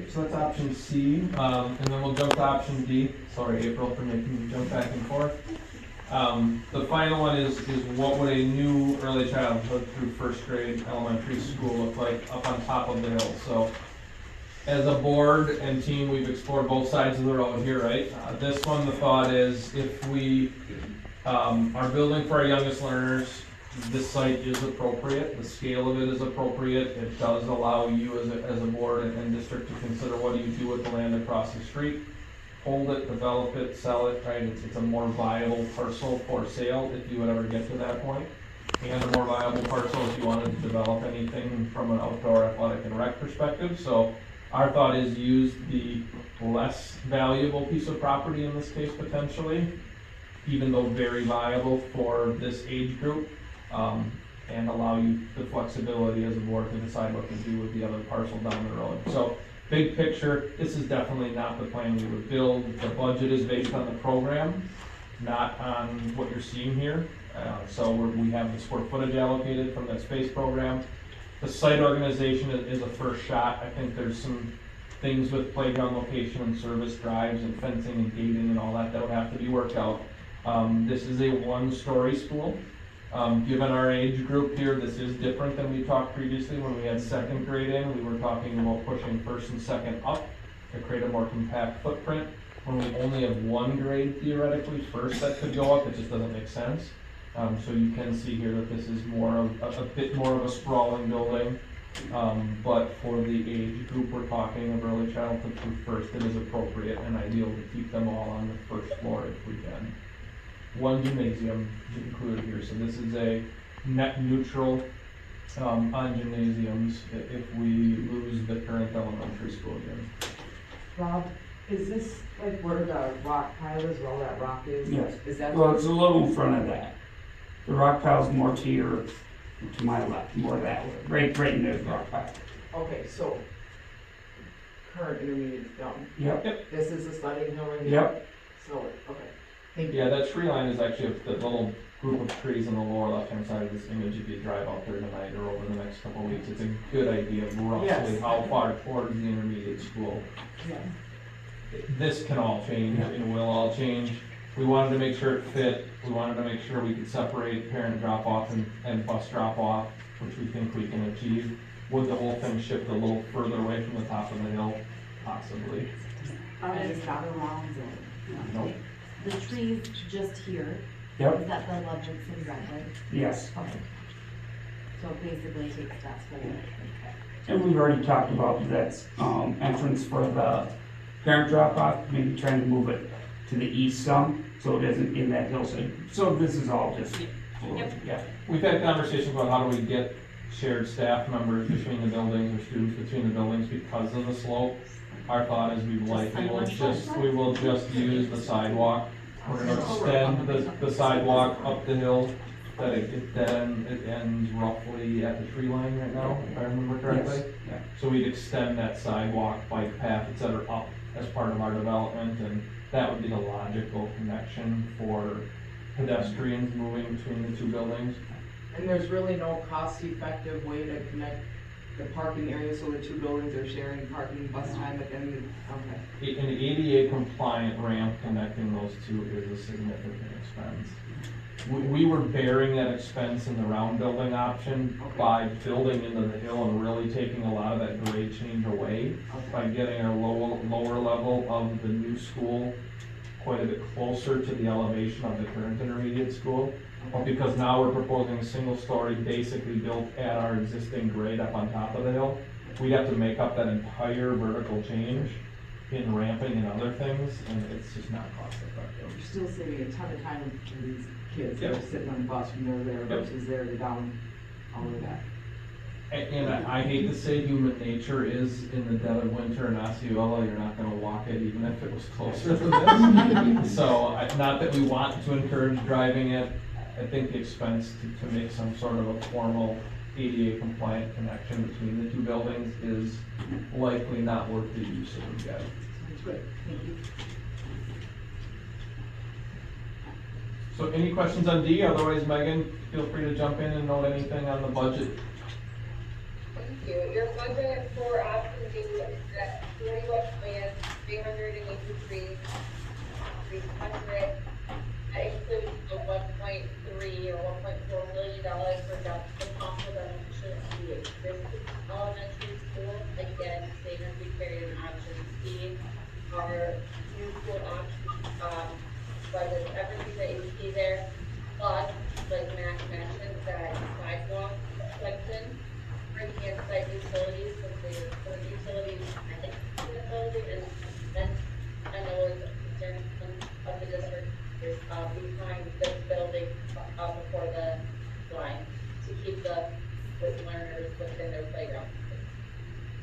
So that's option C, and then we'll jump to option D. Sorry, April, for making me jump back and forth. The final one is what would a new early childhood through first grade elementary school look like up on top of the hill? So, as a board and team, we've explored both sides of the road here, right? This one, the thought is if we are building for our youngest learners, this site is appropriate, the scale of it is appropriate. It does allow you as a board and district to consider what do you do with the land across the street. Hold it, develop it, sell it, right? It's a more viable parcel for sale if you would ever get to that point. And a more viable parcel if you wanted to develop anything from an outdoor athletic and rec perspective. So our thought is use the less valuable piece of property in this case potentially, even though very viable for this age group. And allow you the flexibility as a board to decide what to do with the other parcel down the road. So big picture, this is definitely not the plan we would build. The budget is based on the program, not on what you're seeing here. So we have the square footage allocated from that space program. The site organization is a first shot. I think there's some things with playground location and service drives and fencing and gating and all that that would have to be worked out. This is a one-story school. Given our age group here, this is different than we talked previously when we had second grade in. We were talking about pushing first and second up to create a more compact footprint. When we only have one grade theoretically, first that could go up, it just doesn't make sense. So you can see here that this is more of a bit more of a sprawling building. But for the age group we're talking of early childhood through first, it is appropriate and ideal to keep them all on the first floor if we can. One gymnasium included here, so this is a net neutral on gymnasiums if we lose the current elementary school gym. Rob, is this like where the rock pile is, where all that rock is? Yes. Is that? Well, it's a little in front of that. The rock pile's more to my left, more that way, right in the rock pile. Okay, so current intermediate's done. Yep, This is the sledding hill right here? yep, So, okay. Thank you. Yeah, that tree line is actually the little group of trees on the lower left-hand side of this image. If you drive out there tonight or over the next couple of weeks, it's a good idea of roughly Yes. how far towards the intermediate school. Yeah. This can all change, Yeah. it will all change. We wanted to make sure it fit. We wanted to make sure we could separate parent drop-off and bus drop-off, which we think we can achieve. Would the whole thing shift a little further away from the top of the hill? Possibly. Any counter rounds and? Nope. The trees just here, yep, is that the love that's in red, right? yes. Okay. So basically takes that whole, And we've already talked about that, entrance for the parent drop-off, maybe trying to move it to the east some, so it isn't in that hillside. So this is all just, yeah. We've had conversations about how do we get shared staff members between the buildings or students between the buildings because of the slope. Our thought is we will just use the sidewalk. We're gonna extend the sidewalk up the hill, that it ends roughly at the tree line right now, if I remember correctly. Yes, yeah. So we'd extend that sidewalk, bike path, et cetera, up as part of our development, and that would be the logical connection for pedestrians moving between the two buildings. And there's really no cost-effective way to connect the parking area so the two buildings are sharing parking bus time at the end of, okay. An ADA compliant ramp connecting those two is a significant expense. We were bearing that expense in the round building option by building into the hill and really taking a lot of that grade change away by getting our lower level of the new school quite a bit closer to the elevation of the current intermediate school. But because now we're proposing a single story basically built at our existing grade up on top of the hill, we'd have to make up that entire vertical change in ramping and other things, and it's just not cost effective. You're still saving a ton of time for these kids that Yep. are sitting on the bus from there versus there to down, all of that. And I hate to say human nature is in the dead of winter in Osceola, you're not gonna walk it even if it was closer to this. So, not that we want to encourage driving it, I think the expense to make some sort of a formal ADA compliant connection between the two buildings is likely not worth the use that we get. That's good, thank you. So any questions on D? Otherwise, Megan, feel free to jump in and note anything on the budget. Thank you. Your budget for option D is at 41,383,300. That includes the 1.3 or $1.4 million for the cost of the existing elementary school. Again, same as we carried in option C. Our new school option, budget, everything that you see there, plus, like Matt mentioned, that sidewalk section, bringing in site utilities, for the utilities, I think, in the building, and I know it's a concern of the district is, behind this building, before the line, to keep the learners within their playground.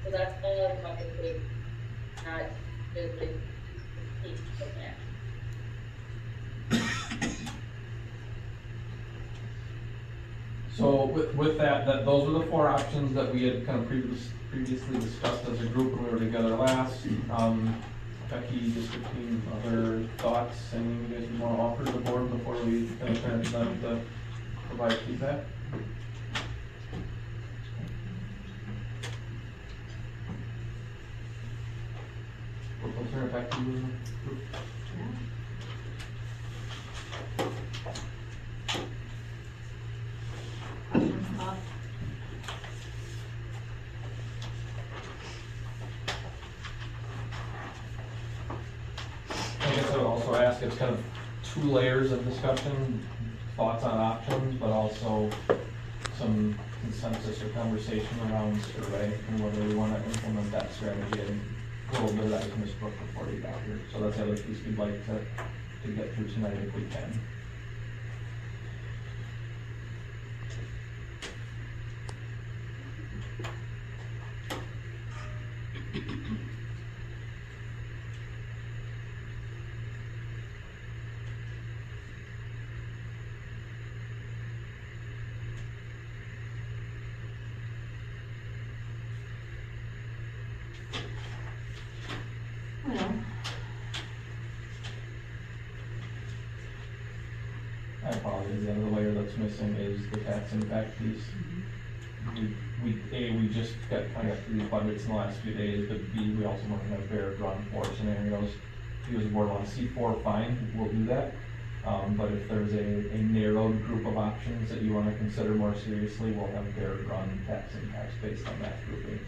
So that's all I'm talking about, not physically, keep the plan. So with that, those were the four options that we had kind of previously discussed as a group when we were together last. Becky, district team, other thoughts, anything you guys want to offer to the board before we finish our time to provide feedback? We'll turn it back to you. Questions, thoughts? I guess I would also ask, it's kind of two layers of discussion, thoughts on options, but also some consensus or conversation around survey and whether we want to implement that strategy and a little bit of that was missed before you got here. So that's the other piece we'd like to get through tonight if we can. Well, I apologize, the other layer that's missing is the tax impact piece. We just got kind of through these budgets in the last few days, but B, we also want to have bear run for scenarios. If you as a board want C4, fine, we'll do that. But if there's a narrowed group of options that you want to consider more seriously, we'll have bear run tax impacts based on that grouping.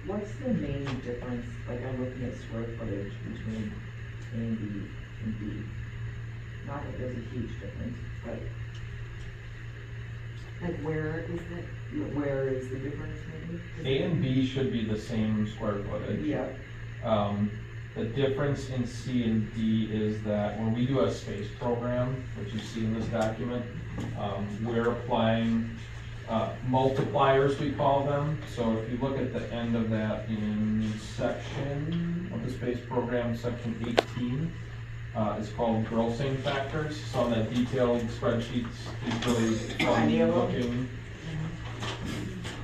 What's the main difference, like I'm looking at square footage between A and B and B? Not that there's a huge difference, but like where is it? where is the difference maybe? A and B should be the same square footage. Yeah, The difference in C and D is that when we do a space program, which you see in this document, we're applying multipliers, we call them. So if you look at the end of that in section of the space program, section 18, is called grossing factors. So on that detailed spreadsheets, it's really fun looking.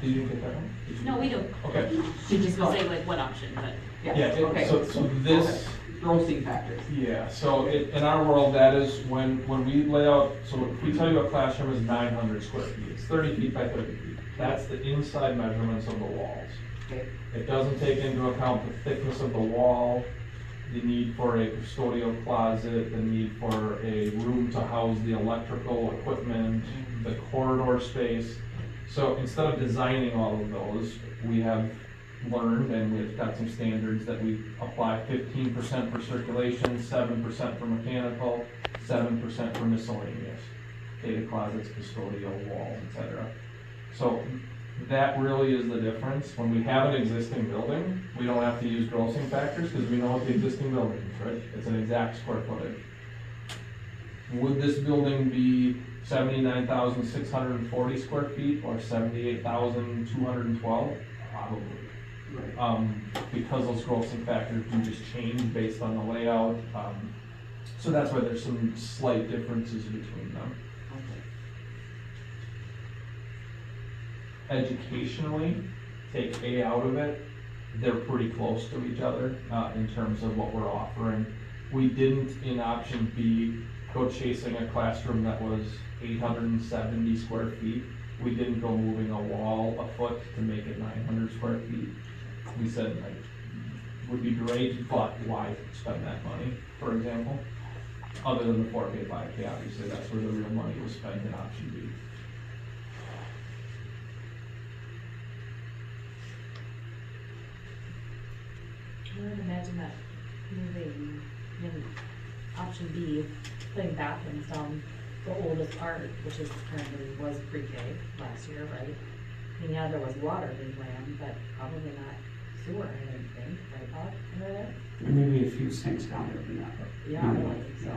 Did you get that one? Did you- No, we do. Okay. She just will say like one option, but. Yeah, Okay. so this. Okay. Grossing factors. Yeah, so in our world, that is when we lay out, so if we tell you a classroom is 900 square feet, it's 30 feet by 30 feet. That's the inside measurements of the walls. Okay. It doesn't take into account the thickness of the wall, the need for a custodial closet, the need for a room to house the electrical equipment, the corridor space. So instead of designing all of those, we have learned, and we've got some standards that we apply 15% for circulation, 7% for mechanical, 7% for miscellaneous, data closets, custodial, walls, etc. So that really is the difference. When we have an existing building, we don't have to use grossing factors because we know what the existing building is, right? It's an exact square footage. Would this building be 79,640 square feet or 78,212? Probably. Right. Because those grossing factors do just change based on the layout. So that's why there's some slight differences between them. Educationally, take A out of it, they're pretty close to each other in terms of what we're offering. We didn't, in option B, go chasing a classroom that was 870 square feet. we didn't go moving a wall a foot to make it 900 square feet. We said, like, would be great, but why spend that money, for example? Other than the 4K, 5K, obviously, that's where the real money was spent in option B. I would imagine that moving, in option B, putting bathrooms down the oldest part, which is currently was pre-K last year, right? I mean, yeah, there was water being ran, but probably not sewer, I didn't think, right, Bob, under there? There may be a few sinks down there, but not. Yeah, I don't think so.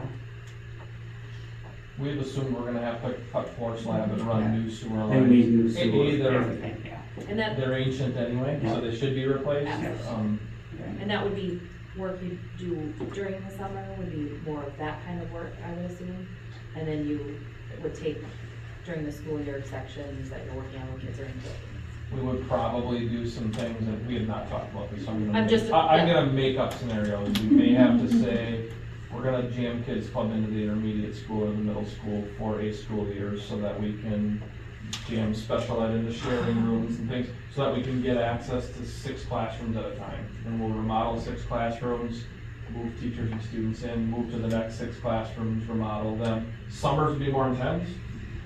We've assumed we're gonna have to cut floor slab and run new sewer They lines. need new sewer, Either- everything, yeah. And that, They're ancient anyway, so they should be replaced. Yes. Okay. and that would be work you do during the summer, would be more of that kind of work, I would assume? And then you would take during the school year sections that you're working on when kids are in buildings. We would probably do some things that we have not talked about this, so I'm I'm just- I'm yeah. gonna make up scenarios. We may have to say, we're gonna jam kids club into the intermediate school or the middle school for a school year so that we can jam special ed into sharing rooms and things, so that we can get access to 6 classrooms at a time. And we'll remodel 6 classrooms, move teachers and students in, move to the next 6 classrooms, remodel them. Summers would be more intense,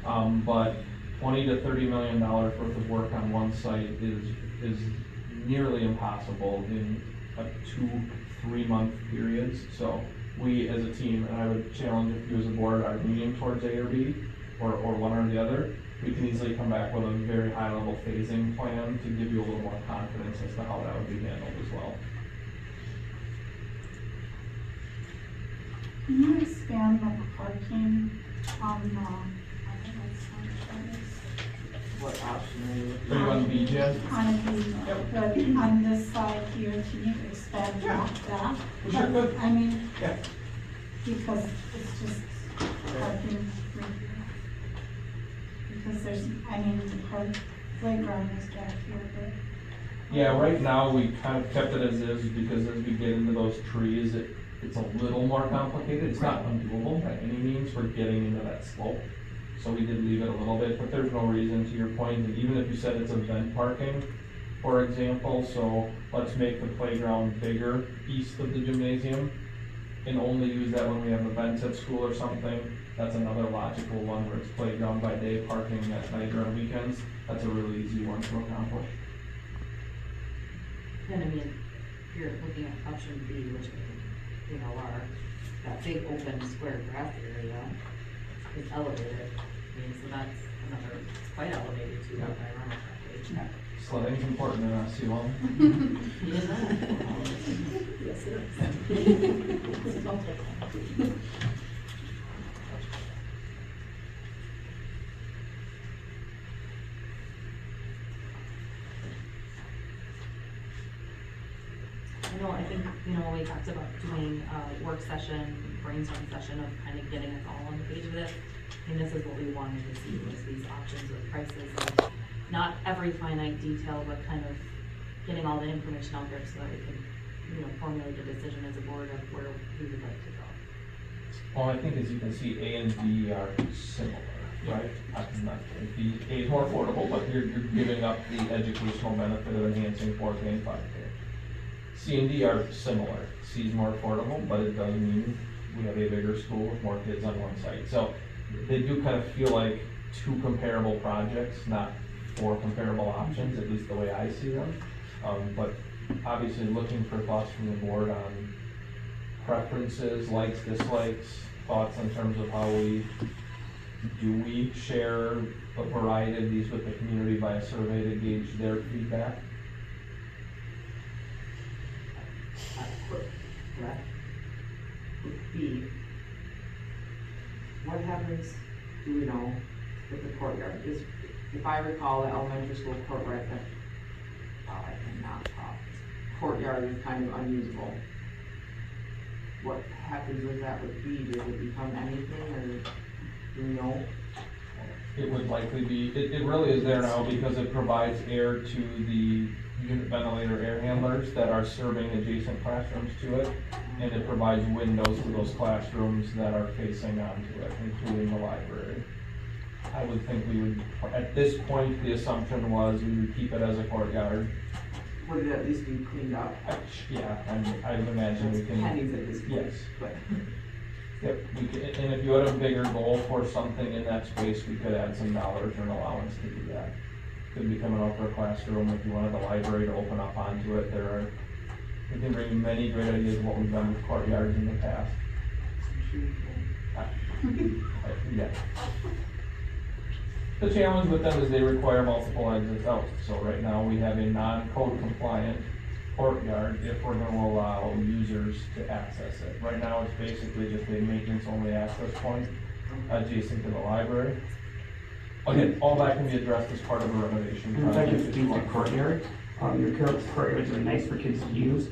but $20 to $30 million worth of work on one site is nearly impossible in a 2-3 month periods. So we as a team, and I would challenge if you as a board are leaning towards A or B, or one or the other, we can easily come back with a very high level phasing plan to give you a little more confidence as to how that would be handled as well. Can you expand the parking on What option are you? Are you on B, Jen? on the, but on this side here, can you expand that? We sure could. I mean, Yeah. because it's just parking right here. Because there's, I mean, the park playground is back here, but. Yeah, right now, we kind of kept it as is, because as we get into those trees, it's a little more complicated. It's not undoable by any means for getting into that slope. So we did leave it a little bit, but there's no reason, to your point, and even if you said it's event parking, for example, so let's make the playground bigger east of the gymnasium, and only use that when we have events at school or something. That's another logical one, where it's playground by day, parking at night or on weekends. That's a really easy one to accomplish. And I mean, if you're looking at option B, which, you know, are that big open square grass area is elevated. I mean, so that's another, it's quite elevated too, if I remember correctly. Sledding's important in Osceola. Is that? Yes, it is. I think, you know, when we talked about doing a work session, brainstorm session of kind of getting us all on the page with it, I mean, this is what we wanted to see, was these options with prices, and not every finite detail, but kind of getting all the information out there so that we can, you know, formulate a decision as a board of where we would like to go. Well, I think as you can see, A and B are similar, right? A is more affordable, but you're giving up the educational benefit of enhancing 4K and 5K. C and D are similar. C is more affordable, but it does mean we have a bigger school with more kids on one site. So they do kind of feel like 2 comparable projects, not 4 comparable options, at least the way I see them. But obviously looking for thoughts from the board on preferences, likes, dislikes, thoughts in terms of how we share a variety of these with the community by a survey to gauge their feedback. Correct. B, what happens, do we know, with the courtyard? Is, if I recall, the elementary school courtyard, I cannot talk, courtyard is kind of unusable. What happens with that with B? Does it become anything, or do we know? It would likely be, it really is there now because it provides air to the unit ventilator air handlers that are serving adjacent classrooms to it. And it provides windows to those classrooms that are facing onto it, including the library. I would think we would, at this point, the assumption was we would keep it as a courtyard. Would it at least be cleaned up? Yeah, I would imagine we It's can. pennies at this point. Yes. But, Yep, we could, and if you had a bigger goal for something in that space, we could add some dollars or an allowance to do that. Could become an outdoor classroom, if you wanted the library to open up onto it, we can bring many great ideas of what we've done with courtyards in the past. Yeah. The challenge with them is they require multiple exits out, so right now we have a non-code compliant courtyard if we're gonna allow users to access it. Right now, it's basically just a maintenance-only access point adjacent to the library. Again, all that can be addressed as part of a renovation And if I project. could speak to courtyard, your courtyards are nice for kids to use,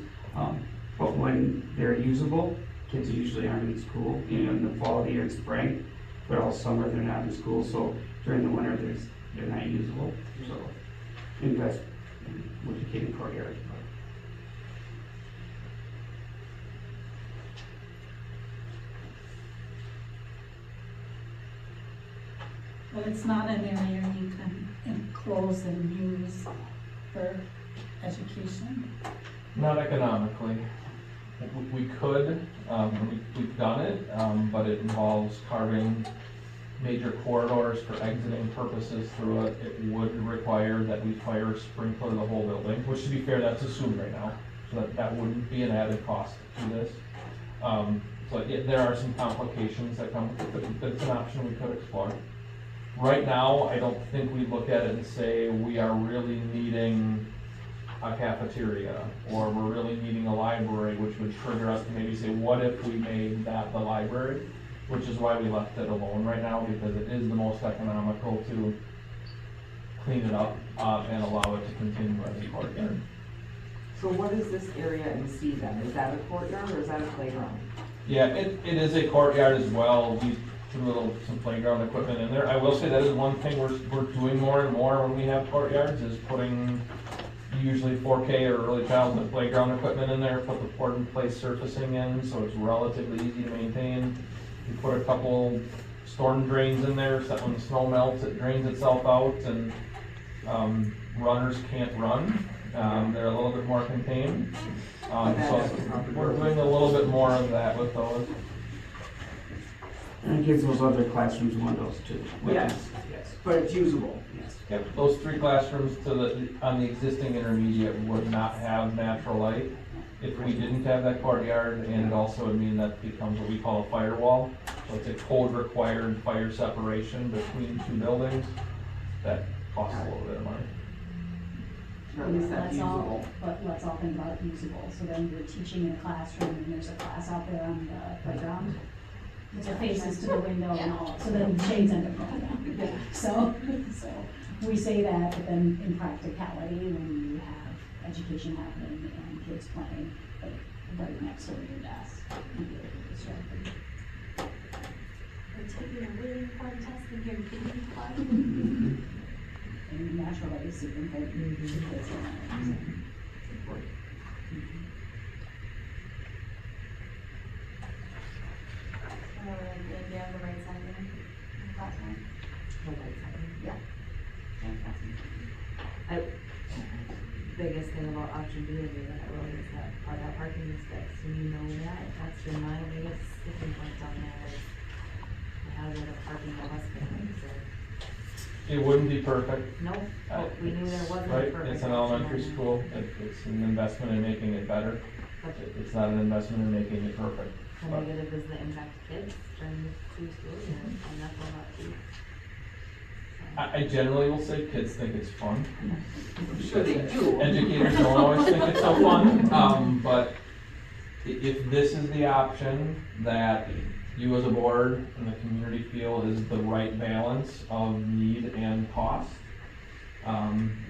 but when they're usable, kids usually aren't in school, in the fall of the year and spring, but all summer they're not in school, so during the winter, they're not usable, so invest with the kid in courtyard. But it's not an area you can enclose and use for education. Not economically. We could, we've done it, but it involves carving major corridors for exiting purposes through it. It would require that we fire sprinkler the whole building, which to be fair, that's assumed right now, so that wouldn't be an added cost to this. So yeah, there are some complications that come with it, but it's an option we could explore. Right now, I don't think we look at it and say we are really needing a cafeteria, or we're really needing a library, which would trigger us to maybe say, what if we made that the library? Which is why we left it alone right now, because it is the most economical to clean it up, and allow it to continue as a courtyard. so what is this area in C then? Is that a courtyard or is that a playground? Yeah, it is a courtyard as well. We threw some playground equipment in there. I will say that is one thing we're doing more and more when we have courtyards, is putting usually 4K or early childhood playground equipment in there, put the pour-in-place surfacing in, so it's relatively easy to maintain. We put a couple storm drains in there, so that when the snow melts, it drains itself out, and runners can't run. They're a little bit more contained. So we're doing a little bit more of that with those. And it gives those other classrooms windows too. which Yes. is- Yes. But it's usable. Yes. Yep, those 3 classrooms on the existing intermediate would not have natural light if we didn't have that courtyard, and it also would mean that becomes what we call a firewall. So it's a code required fire separation between 2 buildings. That costs a little bit of money. Or at least that's Let's all, usable. but let's all think about usable, so then you're teaching in a classroom and there's a class out there on the playground. It faces to the window and all, so then shades end up going down. So we say that, but then in practicality, when you have education happening and kids playing, like right next door to your desk, you get distracted. We're taking a really important test in here, thinking about. And natural light is super important to kids. On the right side there, classroom. The right side. Biggest thing about option B that I wrote is that, are that parking is fixed, and you know that, that's been my biggest sticking point on that, is the hazard of parking the bus family, so. It wouldn't be perfect, Nope, but we knew there wasn't a right? perfect. It's an option elementary on that. school. It's an investment in making it better. But It's not an investment in making it perfect. the negative is the impact to kids during the 2 school years, and that's all about too. I generally will say kids think it's fun. I'm sure they do. Educators don't always think it's so fun, but if this is the option that you as a board and the community feel is the right balance of need and cost,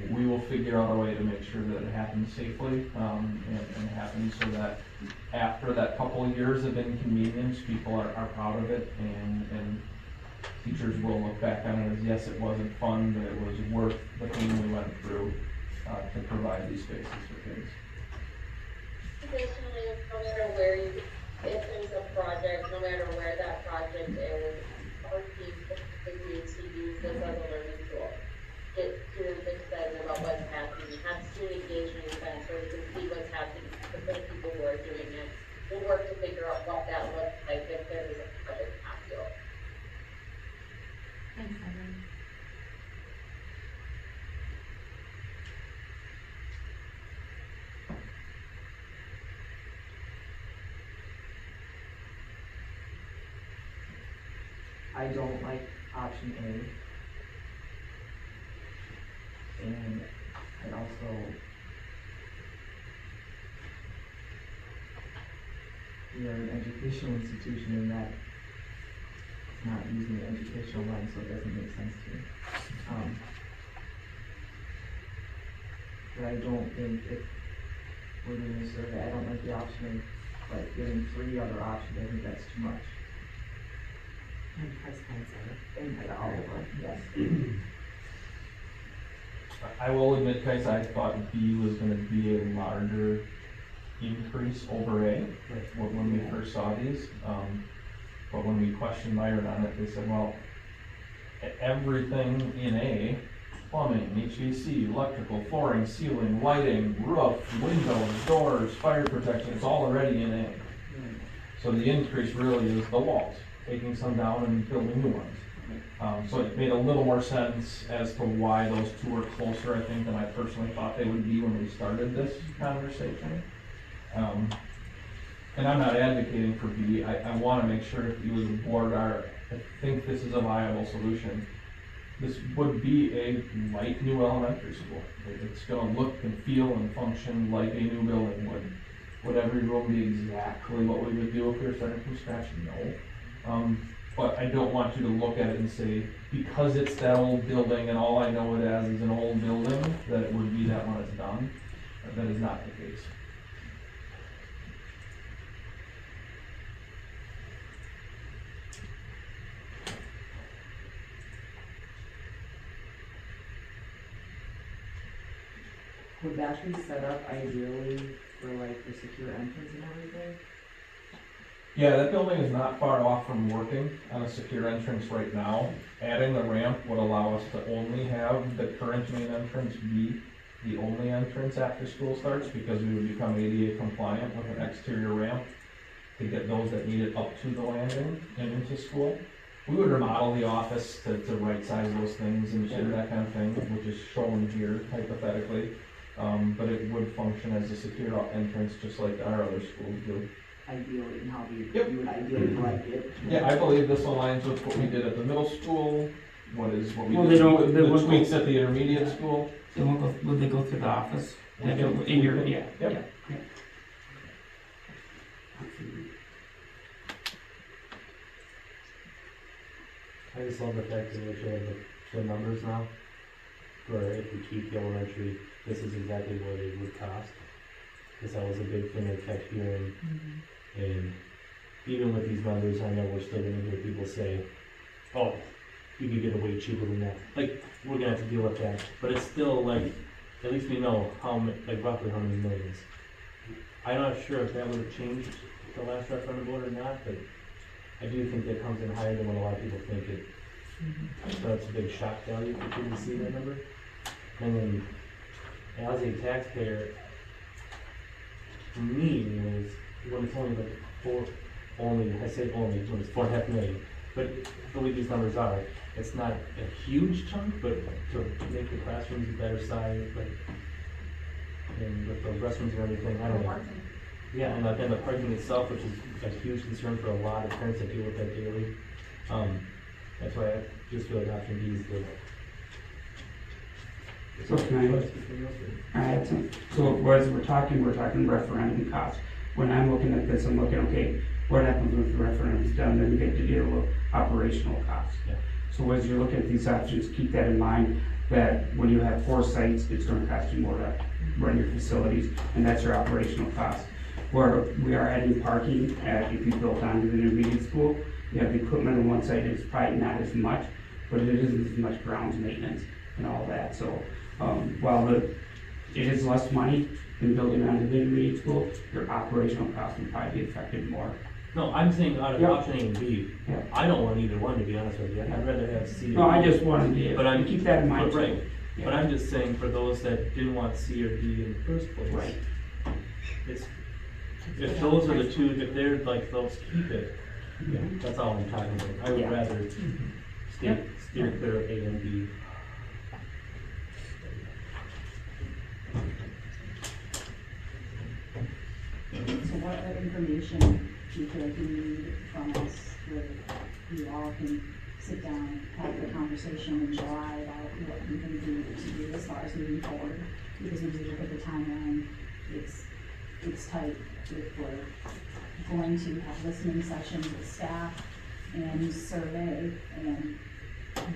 we will figure out a way to make sure that it happens safely, and happens so that after that couple of years of inconvenience, people are proud of it, and teachers will look back on it as, yes, it wasn't fun, but it was worth the pain we went through to provide these spaces for kids. Additionally, no matter where you, if there's a project, no matter where that project is, parking, typically to use this as a learning tool. Get students excited about what's happening, have student engagement events where we can see what's happening for the people who are doing it. We'll work to figure out what that looks like if there is a project module. Thanks, Evan. I don't like option A. And I also, we are an educational institution and that it's not using the educational lens, so it doesn't make sense to me. But I don't think if we're doing a survey, I don't like the option of like giving 3 other options, I think that's too much. And price points are. And all of them, yes. I will admit, guys, I thought B was gonna be a larger increase over A, when we first saw these. But when we questioned Myron on it, they said, well, everything in A, plumbing, HVAC, electrical, flooring, ceiling, lighting, roof, windows, doors, fire protection, it's all already in A. So the increase really is the walls, taking some down and building new ones. So it made a little more sense as to why those two were closer, I think, than I personally thought they would be when we started this conversation. And I'm not advocating for B. I want to make sure if you as a board I think this is a viable solution. This would be a like new elementary school. It's going to look and feel and function like a new building would. Would every room be exactly what we would do if we were starting from scratch? No. But I don't want you to look at it and say, because it's that old building and all I know it as is an old building, that it would be that when it's done. That is not the case. Would that be set up ideally for like the secure entrance and everything? Yeah, that building is not far off from working on a secure entrance right now. Adding the ramp would allow us to only have the current main entrance be the only entrance after school starts, because we would become ADA compliant with an exterior ramp to get those that need it up to the landing and into school. We would remodel the office to right size those things and that kind of thing, which is shown here hypothetically. But it would function as a secure entrance just like our other schools do. Ideally, and how you Yep. would ideally like it. Yeah, I believe this aligns with what we did at the middle school, what we Well, did they don't- with they the won't go- tweaks at the intermediate school. They won't go, will they go through the office? We can- In your, we can- yeah. Yep. yeah. I just love the fact that we're showing the numbers now, where if we keep the elementary, this is exactly what it would cost. Cause that was a big thing I kept hearing, and even with these numbers, I know we're still gonna hear people say, oh, you could get it way cheaper than that. Like, we're gonna have to deal with that, but it's still like, at least we know how like roughly how many millions. I'm not sure if that would've changed the last referendum vote or not, but I do think that comes in higher than what a lot of people think it. So it's a big shock value for people to see that number. And then, as a taxpayer, for me, anyways, when it's only like I say only, when it's 4.5 million. But the way these numbers are, it's not a huge chunk, but to make the classrooms a better size, like, and with the restrooms and everything, I don't know. Yeah, and then the parking itself, which is a huge concern for a lot of parents that deal with that daily. That's why I just feel like option B is good. So can I add some, so as we're talking referendum costs. When I'm looking at this, I'm looking, okay, what happens when the referendum's done, then we get to deal with operational costs. Yeah. So as you're looking at these options, keep that in mind, that when you have 4 sites, it's gonna cost you more to run your facilities, and that's your operational cost. Where we are adding parking at, if you built onto the intermediate school, you have the equipment on one side, it's probably not as much, but it isn't as much grounds maintenance and all that, so, while it is less money than building onto the intermediate school, your operational costs will probably be affected more No, I'm saying out of Yeah. option A and B, Yeah. I don't want either one, to be honest with you, I'd rather have C or D. No, I just wanted to, But I'm- keep that in mind but too. right. But I'm just saying for those that didn't want C or D in the first place. Right. It's, if those are the two, if they're like, those keep it, Yeah. that's all I'm talking about. I would Yeah. rather steer clear of A and B. So what other information do you feel like you need from us where you all can sit down, have the conversation in July about what we can do as far as moving forward? Because when we look at the timeline, it's tight if we're going to have listening sessions with staff and survey and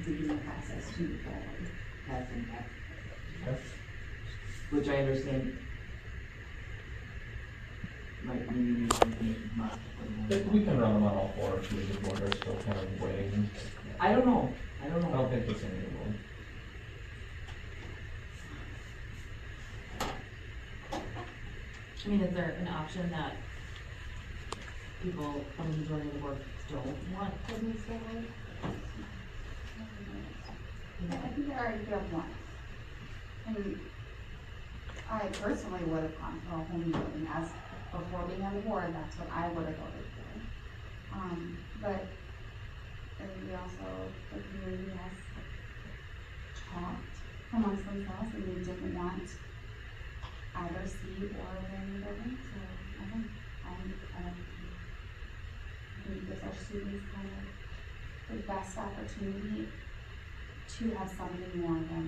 begin the process to move forward. That's impact. Okay. Which I understand might need something not. We can run them on all four if we just want, they're still kind of weighing. I don't know, I don't think it's any of them. I mean, is there an option that people from the majority of the board don't want to move forward? I think I already failed once. And I personally would have gone for a whole new building as, before being on the board, that's what I would have voted for. But, and we also, the community has talked amongst themselves and they didn't want either C or a brand new building, so I think, I think this our students kind of the best opportunity to have something more than.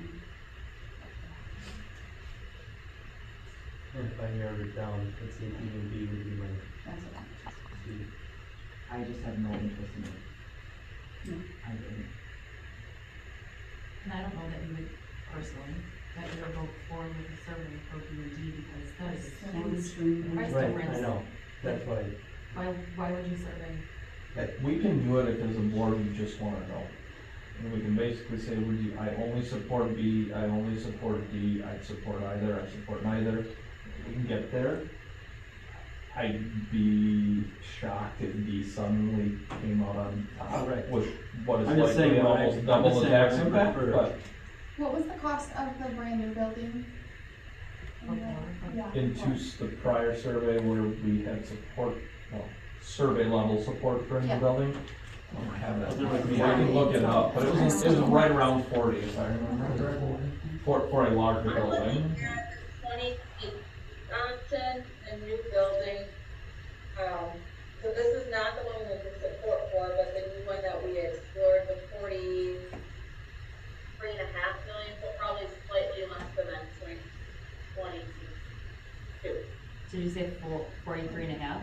And if I narrowed it down, I'd say E and B would be my That's what I'm C. I just have no interest in it. No. I didn't. And I don't know that you would personally, that you would go forward with a survey for B and D because that is huge price Right, difference. I know, that's why, Why would you survey? We can do it if as a board we just wanna know. And we can basically say, I only support B, I only support D, I'd support either, I support neither. We can get there. I'd be shocked if D suddenly came out on top Right. with what is I'm just likely saying what I- almost I'm double just the saying tax what I impact, prefer. but What was the cost of the brand new building? Yeah. into the prior survey where we had support, well, survey level support for a new Yeah. building. I don't have that with me, I can look it up, but it was right around 40, if I remember correctly, for a larger I'm building. looking at the 28 option, a new building. So this is not the one we would support for, but the new one that we explored, the 43.5 million, so probably slightly less than that, 22. Did you say 43.5?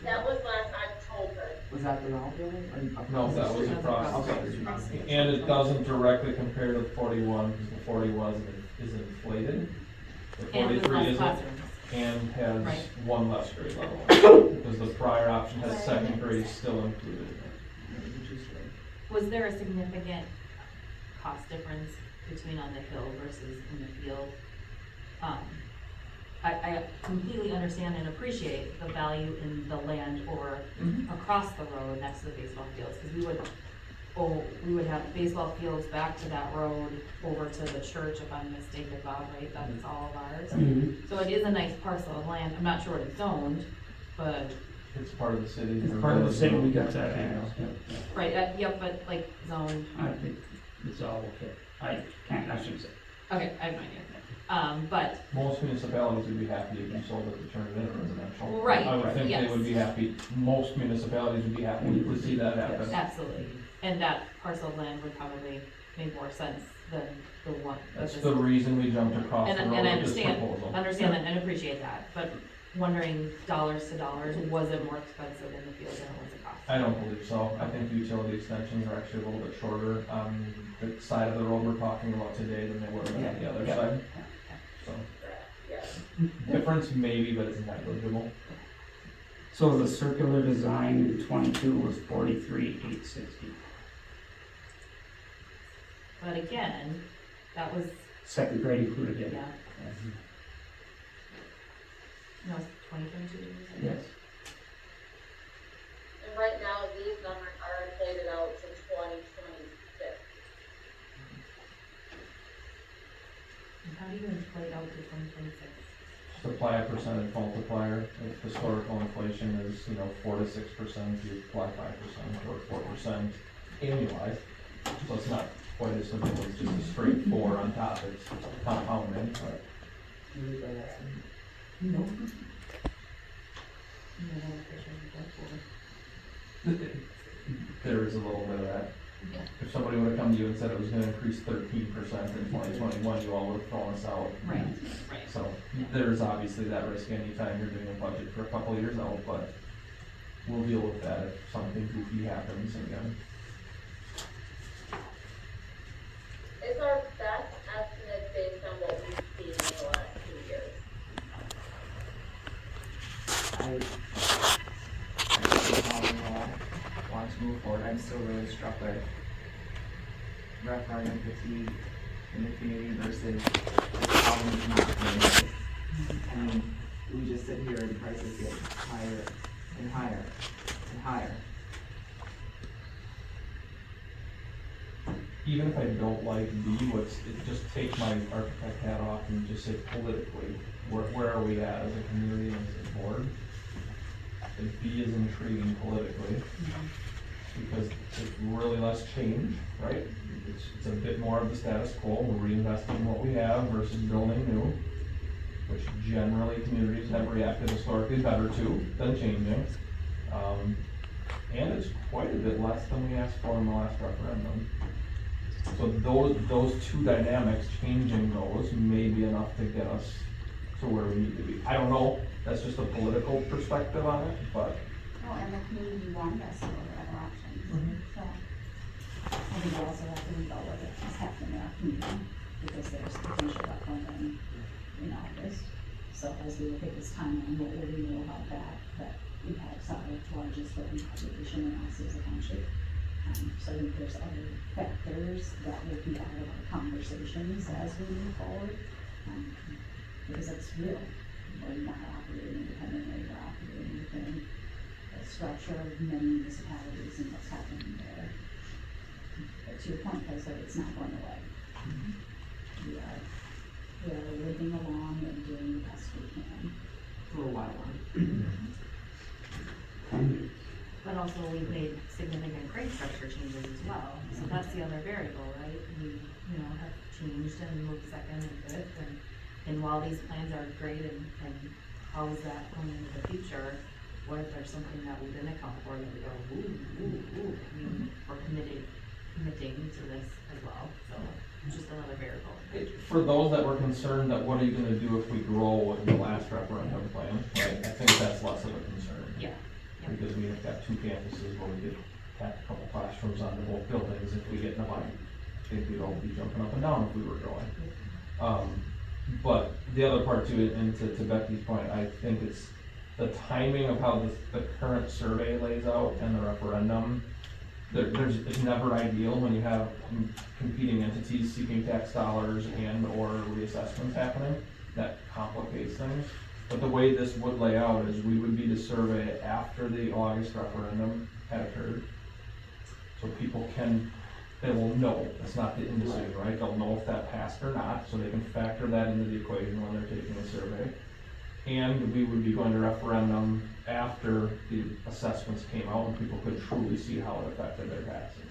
That was last October. Was that the round building or across No, Oh, the that was street? across the Okay. street. And it doesn't directly compare to the 41, because the 41 is inflated. The And with 43 less isn't, classrooms. and has Right. one less grade level. Because the prior option has second grade still included. Was there a significant cost difference between on the hill versus in the field? I completely understand and appreciate the value in the land or across the road next to the baseball fields, because we would have baseball fields back to that road over to the church, if I'm mistaken, Bob, right? That is all of ours. Mhm. So it is a nice parcel of land. I'm not sure what it's zoned, but, It's part of the city. It's part of the city, we got that, right, yep, but like zoned. I think it's all okay. I shouldn't say. Okay, I have no idea. But, Most municipalities would be happy if you sold it to turn it into residential. Right, I would think they yes. would be happy, most municipalities would be happy to see that happen. absolutely, and that parcel of land would probably make more sense than the one. That's the reason we jumped across the And road I with this understand, proposal. understand that and appreciate that, but wondering dollars to dollars, was it more expensive in the field than it was across? I don't believe so. I think utility extensions are actually a little bit shorter on the side of the road we're talking about today than they would have been on the other Yeah. side. So, Yes. difference maybe, but it's negligible. So the circular design in 22 was 43,860. But again, that was, Second grade included in yeah, it. no, it's 2022. Yes. do you inflate out to 2026? Supply a percentage multiplier, if historical inflation is, 4 to 6%, you apply 5% or 4% annualized. So it's not quite as simple as just a straight 4 on top, it's compounding, but. No. You know, I'm pretty sure you got 4. There is a little bit of that. Yeah. If somebody would have come to you and said it was gonna increase 13% in 2021, you all would have thrown us out. Right, right. So there's obviously that risk anytime you're doing a budget for a couple of years out, but we'll deal with that if something goofy happens again. Is our best estimate based on what we've seen in the last 2 years? Want to move forward, I'm still really struck with referendum fatigue in the community versus the problems not being fixed. I mean, we just sit here and prices get higher and higher and higher. Even if I don't like B, just take my architect hat off and just say politically, where are we at as a community and as a board? If B is intriguing politically, because it's really less change, right? It's a bit more of the status quo, we're reinvesting what we have versus building new, which generally communities have reacted historically better to than changing. And it's quite a bit less than we asked for in the last referendum. So those two dynamics, changing those may be enough to get us to where we need to be. I don't know, that's just a political perspective on it, but. Well, and the community wanted us to look at other options, so. I think we also have to think about what is happening in our community, because there's potential referendum in August. So as we look at this timeline, what will we know about that impacts our largest voting population in Osceola Township? So I think there's other factors that will be out of our conversations as we move forward, because it's real. We're not operating independently, we're operating within the structure of many municipalities and what's happening there. But to your point, I said it's not going away. We are living along and doing the best we can. For a while. But also we've made significant grade structure changes as well, so that's the other variable, right? We, have changed and moved second and fifth, and while these plans are great and how is that going into the future, what if there's something that we didn't account for that we go, ooh, I mean, we're committing to this as well, so it's just another variable. For those that were concerned that what are you gonna do if we grow in the last referendum plan, right, I think that's less of a concern. Yeah. Because we have got 2 campuses where we could tack a couple classrooms onto both buildings if we get in a bind. I think we'd all be jumping up and down if we were growing. But the other part to it, and to Becky's point, I think it's the timing of how the current survey lays out and the referendum. It's never ideal when you have competing entities seeking tax dollars and or reassessments happening. That complicates things. But the way this would lay out is we would be to survey after the August referendum had occurred. So people they will know, it's not the indecision, right? They'll know if that passed or not, so they can factor that into the equation when they're taking a survey. And we would be going to referendum after the assessments came out and people could truly see how it affected their taxes.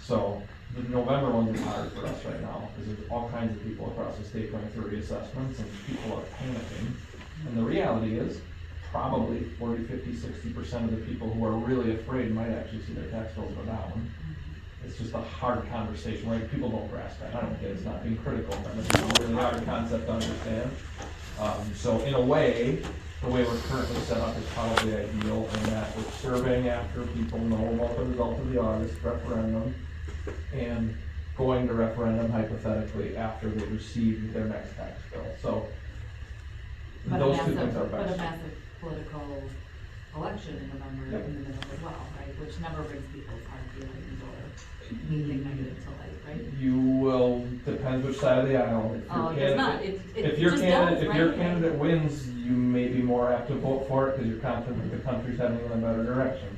So the November ones is hard for us right now, because there's all kinds of people across the state going through reassessments and people are panicking. And the reality is, probably 40, 50, 60% of the people who are really afraid might actually see their tax bills go down. It's just a hard conversation, right? People don't grasp that. I don't get it's not being critical, but it's a really hard concept to understand. So in a way, the way we're currently set up is probably ideal in that we're surveying after people know about the result of the August referendum and going to referendum hypothetically after they receive their next tax bill. So But those two things are But a best. massive political election in November in the middle as well, right, which never brings people's hard feelings or anything negative to light, right? You will, depends which side of the aisle. Oh, it does not, If your right? candidate wins, you may be more apt to vote for it because you're confident that the country's heading in a better direction.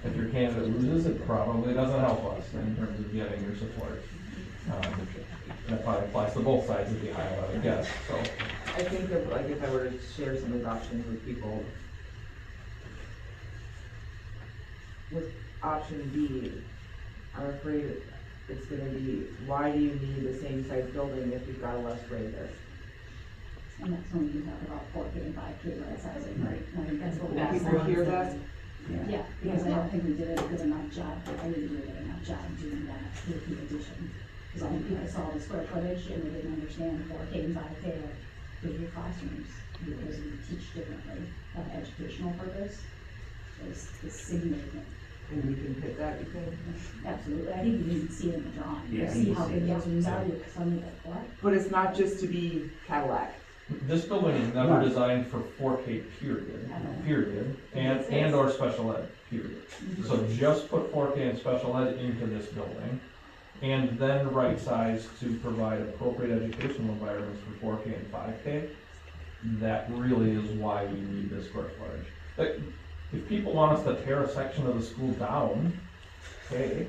If your candidate loses, it probably doesn't help us in terms of getting your support. That probably applies to both sides of the aisle, I would guess, so. I think of, like, if I were to share some of those options with people, with option B, I'm afraid it's gonna be, why do you need the same size building if you've got a less grade there? And that's when you talk about 4K and 5K right sizing, right? And I think that's what we That's People hear that? Yeah, because I don't think we did a good enough job, I didn't do a good enough job doing that with the addition. Because I think people saw the square footage and they didn't understand 4K and 5K are bigger classrooms, because we teach differently, educational purpose is significant. And we can hit that, you think? Absolutely, I think you need to see it in the drawing, Yeah, see you how see big it. those rooms are, you some of it, what? But it's not just to be Cadillac. This building is never Right. designed for 4K period, and or special ed, period. So just put 4K and special ed into this building, and then right size to provide appropriate educational environments for 4K and 5K. That really is why we need this square footage. Like, if people want us to tear a section of the school down, okay,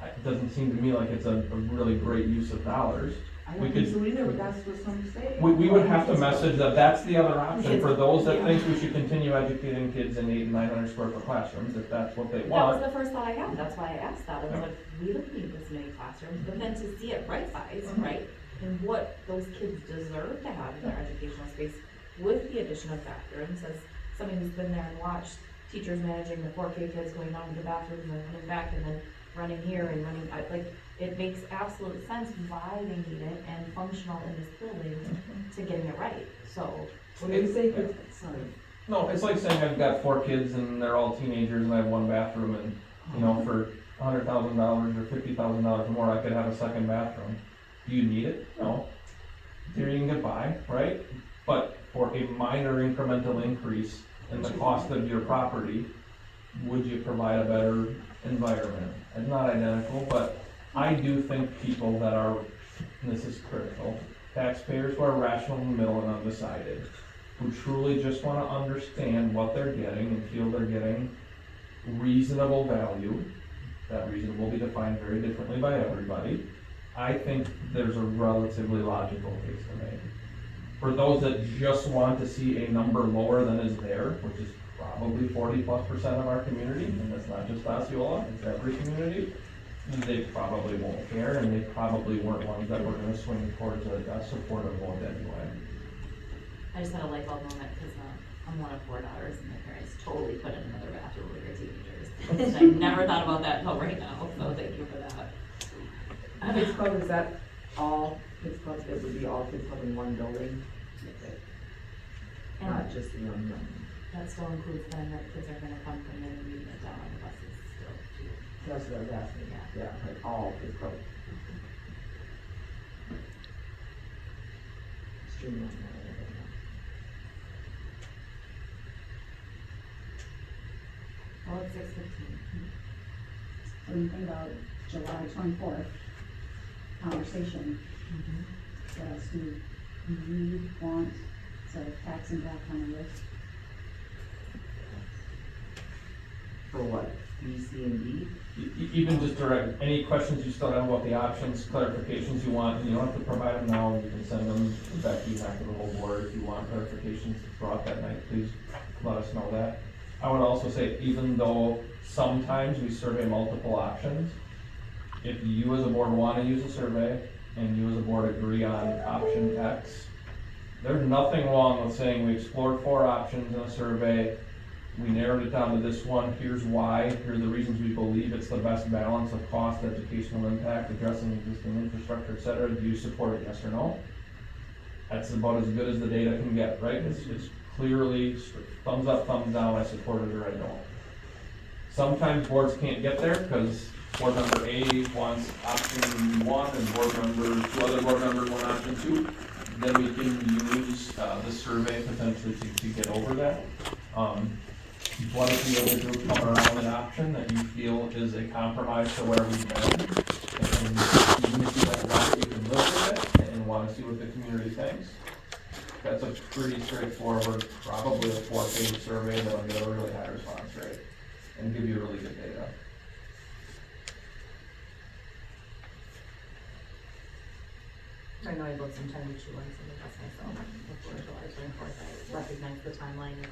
it doesn't seem to me like it's a really great use of dollars. I We don't think could- so either, but that's what some say. We would have to message that that's the other option for those that think we should continue educating kids in 800 and 900 square foot classrooms, if that's what they That was want. the first thought I had, that's why I asked that, I was like, we don't need this many classrooms, but then to see it right size, right? And what those kids deserve to have in their educational space with the addition of bathrooms, as somebody who's been there and watched teachers managing the 4K kids going down to the bathrooms and then coming back and then running here and running, like, it makes absolute sense why they need it and functional in this building to getting it right, so. When they say, sorry, No, it's like saying I've got 4 kids and they're all teenagers and I have 1 bathroom and, you know, for $100,000 or $50,000 more, I could have a second bathroom. Do you need it? No. Here you can get by, right? But for a minor incremental increase in the cost of your property, would you provide a better environment? It's not identical, but I do think people that are, and this is critical, taxpayers who are rational in the middle and undecided, who truly just wanna understand what they're getting and feel they're getting reasonable value, that reason will be defined very differently by everybody, I think there's a relatively logical case to make. For those that just want to see a number lower than is there, which is probably 40+% of our community, and that's not just Osceola, it's every community, they probably won't care, and they probably weren't ones that were gonna swing towards a supportive vote anyway. I just had a light bulb moment, because I'm one of 4 daughters, and my parents totally put in another bathroom with their teenagers. And I never thought about that until right now, so thank you for that. Kids Club, is that all Kids Clubs, it would be all Kids Club in one building? Not And just the young men. that still includes then that kids are gonna come from intermediate down on the buses still too. That's what I was asking, yeah, like all Kids Club. Streamline that a little bit more. Well, it's 6:15. So when you think about July 24th, conversation, what else do you need, want, so tax and back on the list? For what, B, C, and D? Even just direct, any questions you still have about the options, clarifications you want, you don't have to provide them now, you can send them to Becky, back to the whole board, if you want clarifications throughout that night, please let us know that. I would also say, even though sometimes we survey multiple options, if you as a board wanna use a survey, and you as a board agree on option X, there's nothing wrong with saying we explored 4 options in a survey, we narrowed it down to this one, here's why, here are the reasons we believe it's the best balance of cost, educational impact, addressing existing infrastructure, et cetera. Do you support it, yes or no? That's about as good as the data can get, right? It's clearly thumbs up, thumbs down, I support it or I don't. Sometimes boards can't get there because board member A wants option 1 and two other board members want option 2. Then we can use the survey potentially to get over that. What if the other group come around an option that you feel is a compromise to where we've been? And even if you don't like it, you can live with it and want to see what the community thinks. That's a pretty straightforward, probably a 4-page survey that'll get a really high response rate and give you really good data. I know I booked some time with you and some of us myself before July 24th. I recognize the timeline of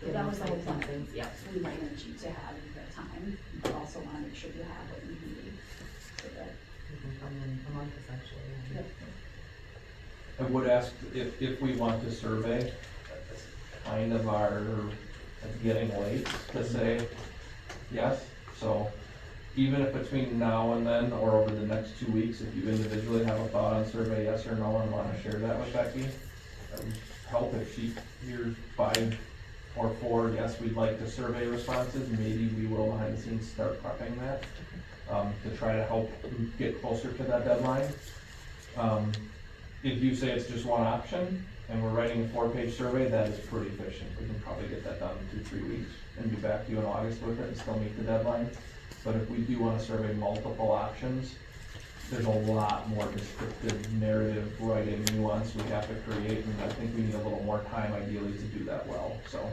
But that was the whole some point. things. Yeah. We wanted you to have the time, but also wanna make sure you have what you need. So that, You can come in a month essentially. and- I would ask if we want to survey, kind of it's getting late to say yes. So even if between now and then, or over the next 2 weeks, if you individually have a thought on survey, yes or no, and wanna share that with Becky, it would help if she hears 5 or 4, yes, we'd like to survey responses, maybe we will behind the scenes start prepping that, to try to help get closer to that deadline. If you say it's just one option, and we're writing a 4-page survey, that is pretty efficient. We can probably get that done in 2-3 weeks, and be back to you in August with it and still meet the deadline. But if we do wanna survey multiple options, there's a lot more descriptive narrative writing nuance we have to create, and I think we need a little more time ideally to do that well, so.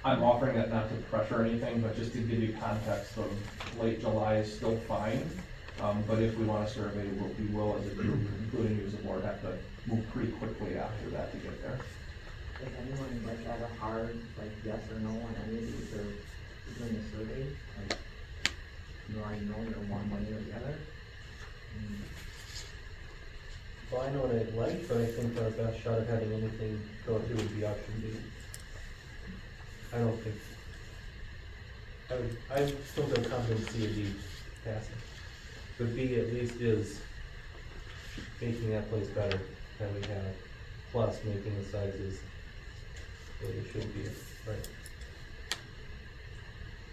I'm offering that not to pressure anything, but just to give you context of late July is still fine. But if we want to survey, we will as a group, including you as a board, have to move pretty quickly after that to get there. Does anyone like have a hard, like, yes or no on any of these, or doing a survey? Like, you already know you're one way or the other? Well, I know what I'd like, but I think our best shot of having anything go through would be option B. I don't think, I still feel confident C or D passing. But B at least is making that place better than we have, plus making the sizes what it should be, right?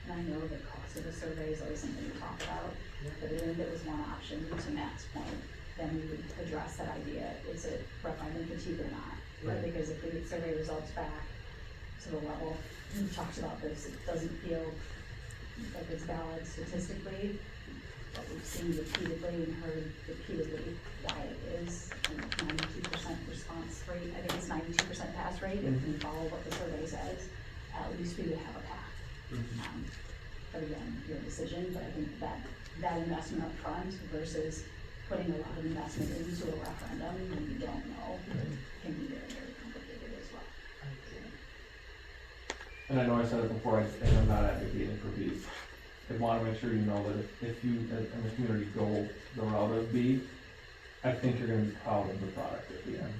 and I know the cost of the survey is always something to talk about, but even if it was one option, to Matt's point, then we would address that idea, is it referendum fatigue or not? Right. Because if we get survey results back to the level, we talked about this, it doesn't feel like it's valid statistically, but we've seen repeatedly and heard repeatedly why it is, and 92% response rate, I think it's 92% pass rate, if we follow what the survey says, at least we would have a path. But again, your decision, but I think that investment up front versus putting a lot of investment into a referendum when you don't know, can be very, very complicated as well. And I know I said it before, and I'm not advocating for B. I wanna make sure you know that if you, in the community, go the route of B, I think you're gonna be proud of the product at the end.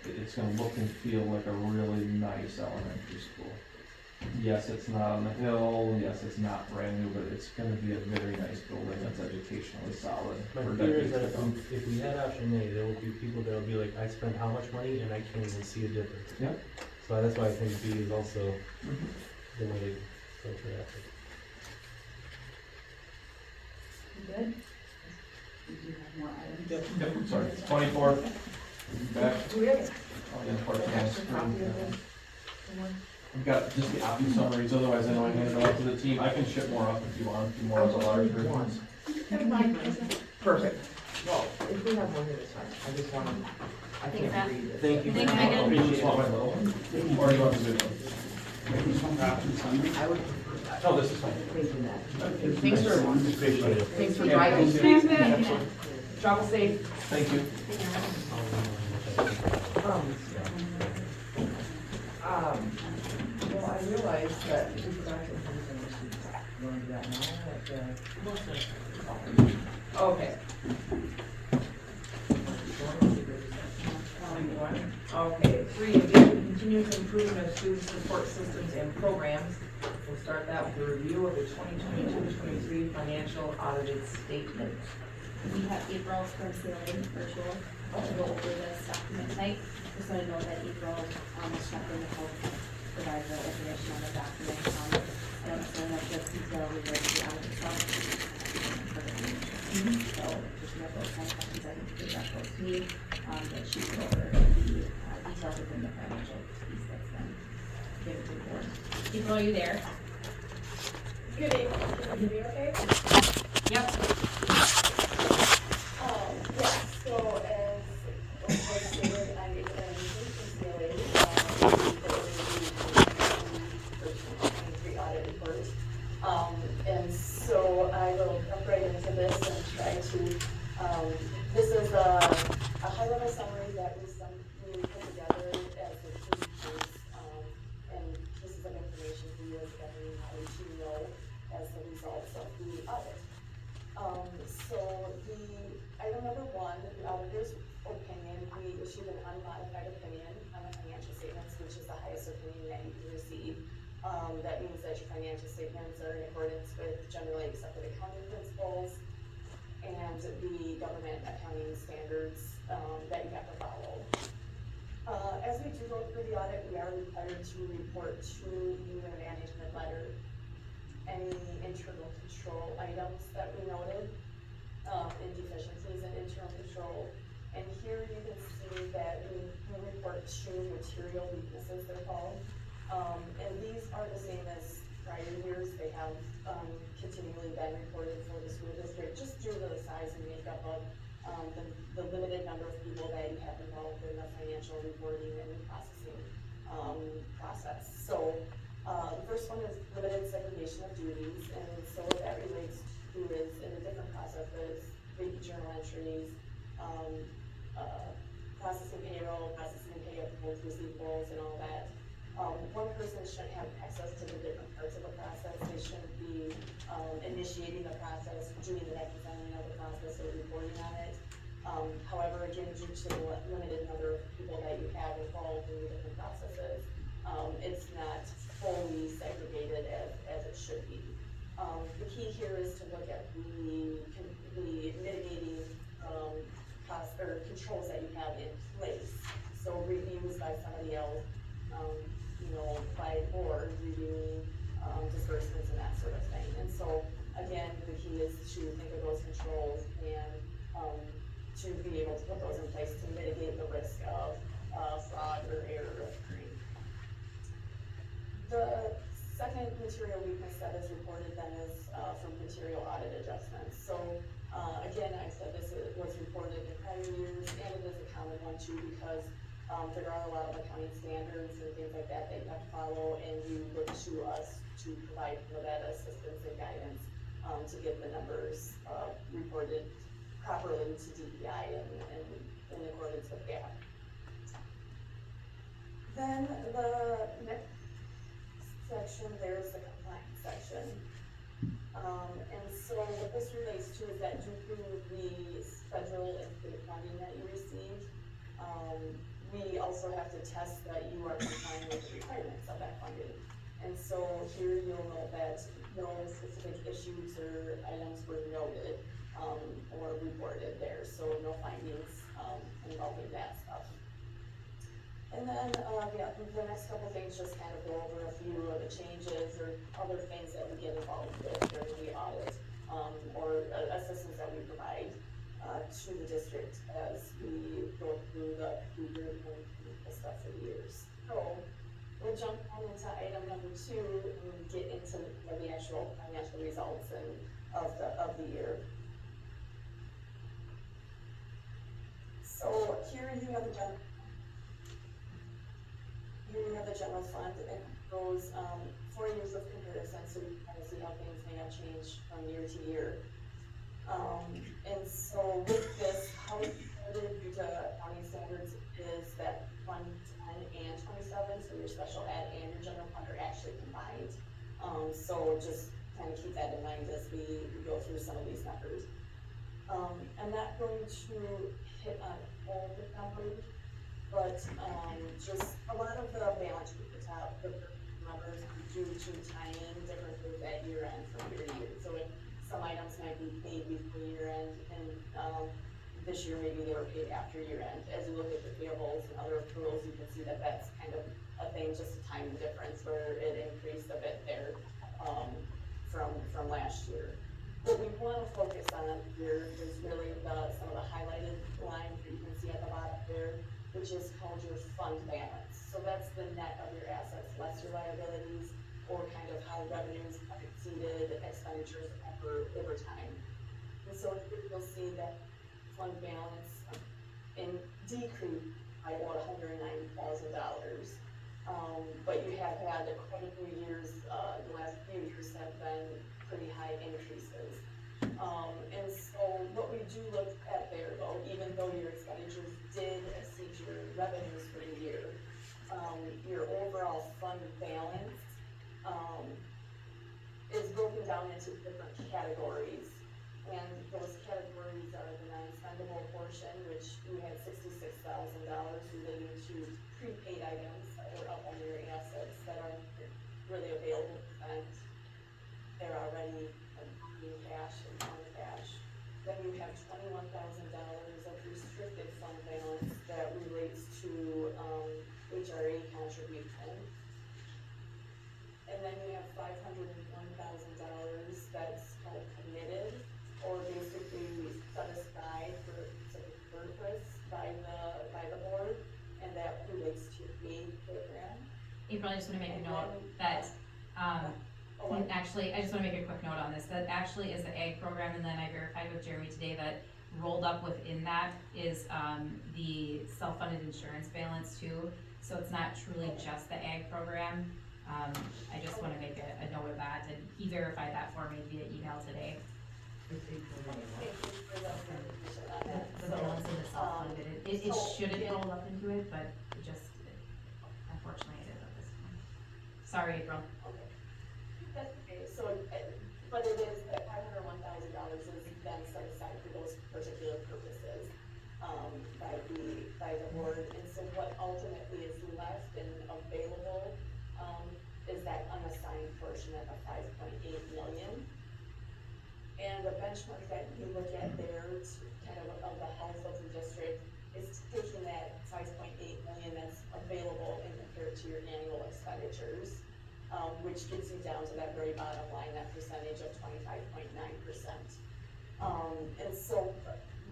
It's gonna look and feel like a really nice elementary school. Yes, it's not on the hill, yes, it's not brand new, but it's gonna be a very nice building that's educationally solid. My for fear is decades that to come. if we had option A, there will be people that will be like, I spent how much money and I can't even see a difference. Yep. So that's why I think B is also the way to go for that. You good? We do have more items. Yep, sorry, 24, back, Do we have the important an extra copy of screen. this? Someone? I've got just the option summaries, otherwise I know I handed it out to the team. I can ship more up if you want, a few more of the large versions. Perfect. Well, if we have one here, it's fine. I just want to, I Thanks, can't Matt. read it. Thank you. Thanks, Megan. You just want my little one? Or you want the big one? I would prefer that. Oh, this is fine. Thank you, Matt. Thanks for, Appreciate it. thanks for Yeah, driving. thank Thanks, Matt. Travel safe. Thank you. Well, I realized that we forgot to introduce our students. You want to do that now? Okay. Okay, 3, continuous improvement of student support systems and programs. We'll start that with a review of the 2022-23 financial audited statement. We have April from Osceola virtual to go over this document tonight. Just want to know that April stepped in to help provide the information on the document. I don't necessarily have the detail regarding the audit itself. So if you have those kind of questions, I think you could direct those to me. But she can go over the details within the financial piece that's been given to the board. April, are you there? Good evening, can you hear me okay? Yep. Yes, so as was stated, I'm April from CLA, the audit report. And so I will jump right into this and try to, this is a high-level summary that we put together as the key points, and pieces of information for you as a governing body to know as the results of the audit. So the item number one, the auditor's opinion, we issued an unmodified opinion on the financial statements, which is the highest opinion that you can receive. That means that your financial statements are in accordance with generally accepted accounting principles and the government accounting standards, that you have to follow. As we do go through the audit, we are required to report to you in a management letter any internal control items that we noted, in deficiencies in internal control. And here you can see that we report two material weaknesses, they're called. And these are the same as prior years. They have continually been reported for the school district, just due to the size and makeup of the limited number of people that you have involved in the financial reporting and processing process. So the first one is limited segregation of duties, and so what that relates to is in a different process is big journal entries, processing payroll, processing payables, receivables, and all that. One person shouldn't have access to the different parts of the process. They shouldn't be initiating the process, doing the representing of the process, or reporting on it. However, again, due to the limited number of people that you have involved in the different processes, it's not fully segregated as it should be. The key here is to look at the mitigating costs or controls that you have in place. So reviews by somebody else, by board reviewing disbursements and that sort of thing. And so again, the key is to think of those controls and to be able to put those in place to mitigate the risk of fraud or error occurring. The second material weakness that is reported then is from material audit adjustments. So again, I said this was reported in prior years, and it is a common one too, because there are a lot of accounting standards and things like that that you have to follow, and you look to us to provide for that assistance and guidance to get the numbers reported properly to DEI and in accordance with GAAP. Then the next section, there's the compliance section. And so what this relates to is that due to the federal and state funding that you received, we also have to test that you are complying with the requirements of that funding. And so here you'll note that no specific issues or items were noted or reported there, so no findings involving that stuff. And then, the next couple things just kind of go over a few of the changes or other things that we get involved with during the audit, or assistance that we provide to the district as we go through the group and the stuff for the years. So we'll jump on into item number 2 and get into the actual financial results and of the year. So here you have the general fund, and it goes 4 years of comparison, so you can kind of see how things may have changed from year to year. And so with this, how we started due to accounting standards is that Fund 10 and 27, so your special ed and your general fund are actually combined. So just kind of keep that in mind as we go through some of these numbers. I'm not going to hit on all the numbers, but just a lot of the balance sheet at the top, the numbers due to timing differences at year end from year to year. So some items might be paid before year end, and this year maybe they were paid after year end. As you look at the payables and other accruals, you can see that that's kind of a thing, just a timing difference where it increased a bit there from last year. What we want to focus on here is really some of the highlighted lines that you can see at the bottom there, which is called your fund balance. So that's the net of your assets less your liabilities, or kind of how revenues have exceeded expenditures over time. And so here you'll see that fund balance decreased by about $190,000. But you have had quite a few years, the last few years have been pretty high increases. And so what we do look at there though, even though although your expenditures did exceed your revenues for the year, your overall fund balance, is broken down into different categories. And those categories are the non-spendable portion, which we had $66,000 relating to prepaid items or up on your assets that are really available to spend. They're already in cash and on cash. Then you have $21,000 of restricted fund balance that relates to HRA contribution. And then you have $501,000 that's kind of committed or basically set aside for a specific purpose by the board, and that relates to the aid program. April, I just wanna make a And note then- that, what? actually, I just wanna make a quick note on this, that actually is the ag program, and then I verified with Jeremy today that rolled up within that is, the self-funded insurance balance too, so it's not truly just the ag program. I just wanna make a note of that, and he verified that for me via email today. Thank you for the clarification on that. The balance of the self-funded, it so, shouldn't yeah. roll up into it, but it just, unfortunately it is at this point. Sorry, April. Okay. That's okay, so, but it is, that $501,000 is then set aside for those particular purposes, by the board. And so what ultimately is left and available, is that unassigned portion of $5.8 million. And the benchmark that you look at there to kind of the health of the district is taking that $5.8 million that's available and compared to your annual expenditures, which gets you down to that very bottom line, that percentage of 25.9%. And so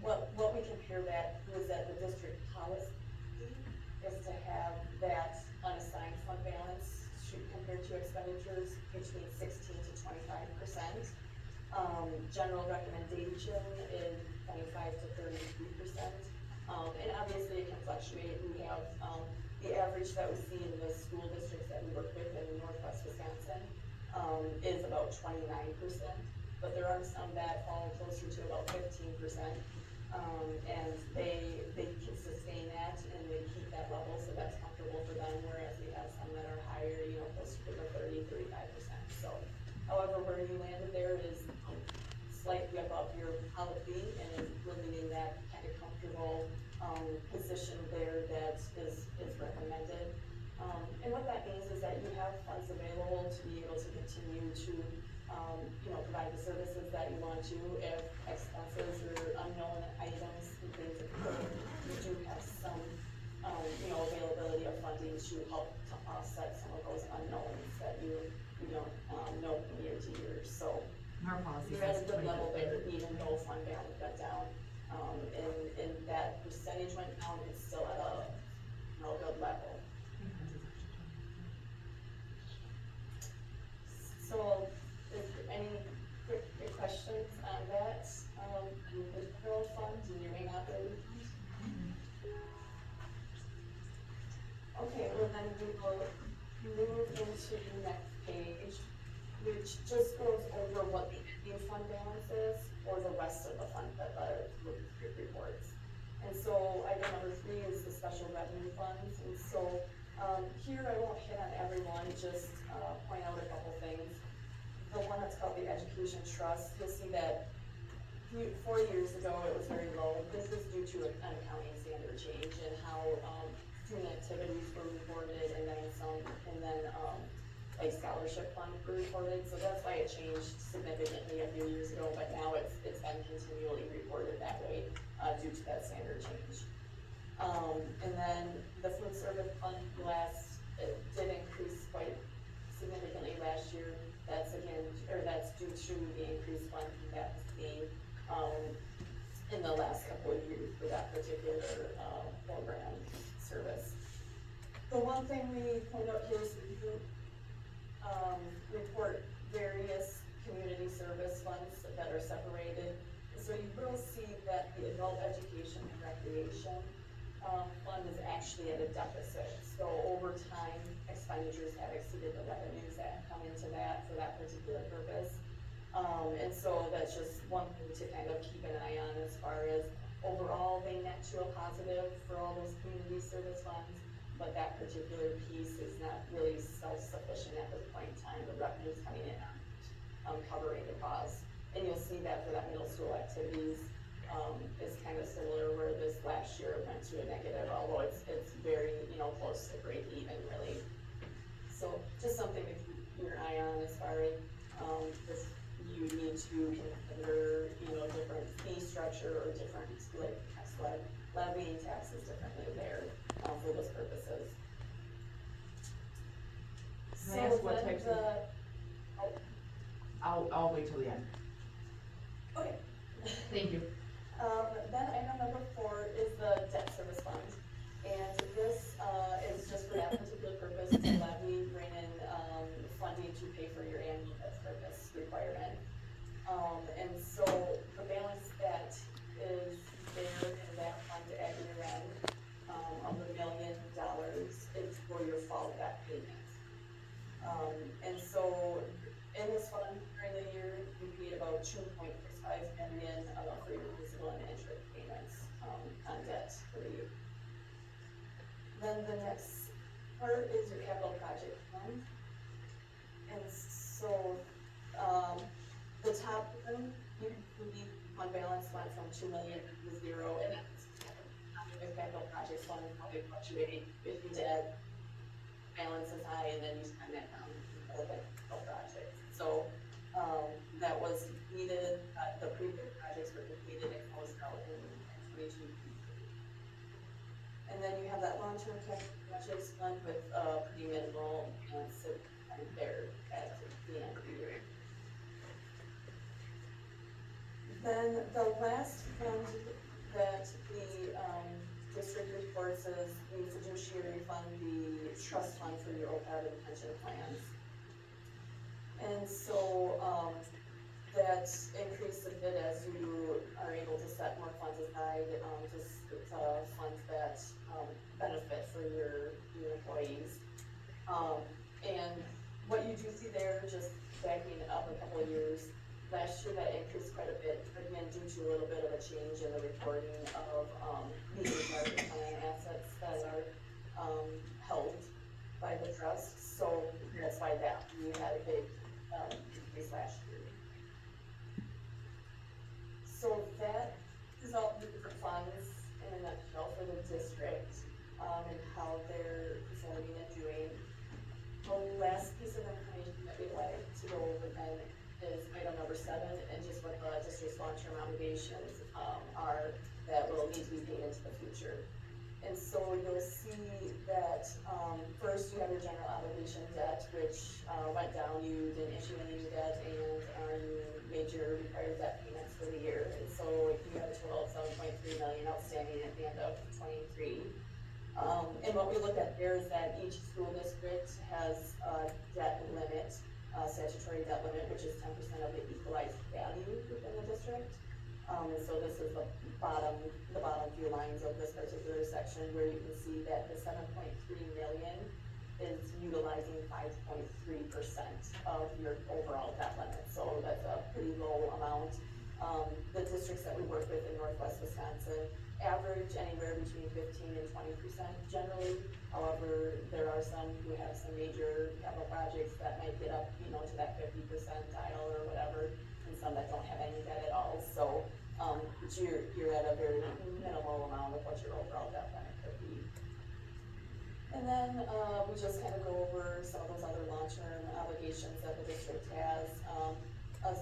what we compare that to is that the district policy is to have that unassigned fund balance compared to expenditures between 16 to 25%. General recommendation is 25 to 33%. And obviously it can fluctuate. We have, the average that we see in the school districts that we work with in Northwest Wisconsin, is about 29%, but there are some that fall closer to about 15%. And they can sustain that and they keep that level, so that's comfortable for them, whereas we have some that are higher, closer to the 30-35%. So, however, where you landed there is slightly above your policy and is really in that kind of comfortable position there that is recommended. And what that means is that you have funds available to be able to continue to provide the services that you want to. If expenses or unknown items and things you do have some availability of funding to help to offset some of those unknowns that you don't know from year to year. So Our policy you're at a says good 20. level there, even though fund balance went down. And that percentage went down, it's still at a good level. So, is there any quick questions on that? The general fund and your main operating fund? Okay, well then we will move into the next page, which just goes over what the ending fund balance is for the rest of the fund, reports. And so item number 3 is the special revenue funds. And so here I won't hit on everyone, just point out a couple things. The one that's called the education trust, you'll see that 4 years ago it was very low. This is due to an accounting standard change and how student activities were reported, and then like scholarship fund were reported. So that's why it changed significantly a few years ago, but now it's been continually reported that way due to that standard change. And then the food service fund it did increase quite significantly last year. That's due to the increased funding that was seen in the last couple of years for that particular program service. The one thing we point out here is we do report various community service funds that are separated. So you will see that the adult education and recreation fund is actually at a deficit. So over time, expenditures have exceeded the revenues that have come into that for that particular purpose. And so that's just one thing to kind of keep an eye on as far as overall they net actual positive for all those community service funds, but that particular piece is not really self-sufficient at this point in time. The revenue's coming in on covering the costs. And you'll see that for that middle school activities, is kind of similar where this last year it went to a negative, although it's very, close to break even really. So just something to keep your eye on as far as, if you need to consider, different fee structure or different, like, levying taxes differently there, for those purposes. Can I ask what then types of- I'll wait till the end. Okay. Thank you. Then item number 4 is the debt service fund. And this, is just for that particular purpose, to levy, bring in, funding to pay for your annual debt service requirement. And so the balance that is there in that fund at year end, of $1 million is for your fall debt payment. And so in this fund during the year, we paid about $2.65 million for your principal and interest payments, on debt for the year. Then the next part is your capital project fund. And so, the top one, you fund balance went from 2 million to 0, and that's the capital project fund is probably fluctuating if your debt balance is high, and then you spend that down for the capital project. So, that was completed, the previous projects were completed and closed out in 2022. And then you have that long-term capital projects fund with, pretty minimal balance there at the end of the year. Then the last fund that the, district reports is the fiduciary fund, the trust fund for your OPEB and pension plans. And so, that increased a bit as you are able to set more funds aside, funds that, benefit for your employees. And what you do see there, just backing up a couple of years, last year that increased quite a bit, again, due to a little bit of a change in the reporting of, the retirement plan assets that are, held by the trust. So that's why we had a big, increase last year. So that is all the different funds in a nutshell for the district, and how they're performing and doing. The last piece of information that we'd like to go over then is item number 7, and just what the district's long-term obligations, are that will need to be paid into the future. And so you'll see that, first you have your general obligation debt, which, went down. You didn't issue any new debt, and, you made your required debt payments for the year. And so you have a total of $7.3 million outstanding at the end of 23. And what we look at there is that each school district has a debt limit, statutory debt limit, which is 10% of the equalized value within the district. And so this is the bottom few lines of this particular section, where you can see that the 7.3 million is utilizing 5.3% of your overall debt limit. So that's a pretty low amount. The districts that we work with in Northwest Wisconsin average anywhere between 15 and 20% generally. However, there are some who have some major capital projects that might get up, to that 50% dial or whatever, and some that don't have any debt at all. So, but you're at a very minimal amount of what your overall debt limit could be. And then, we just kind of go over some of those other long-term obligations that the district has.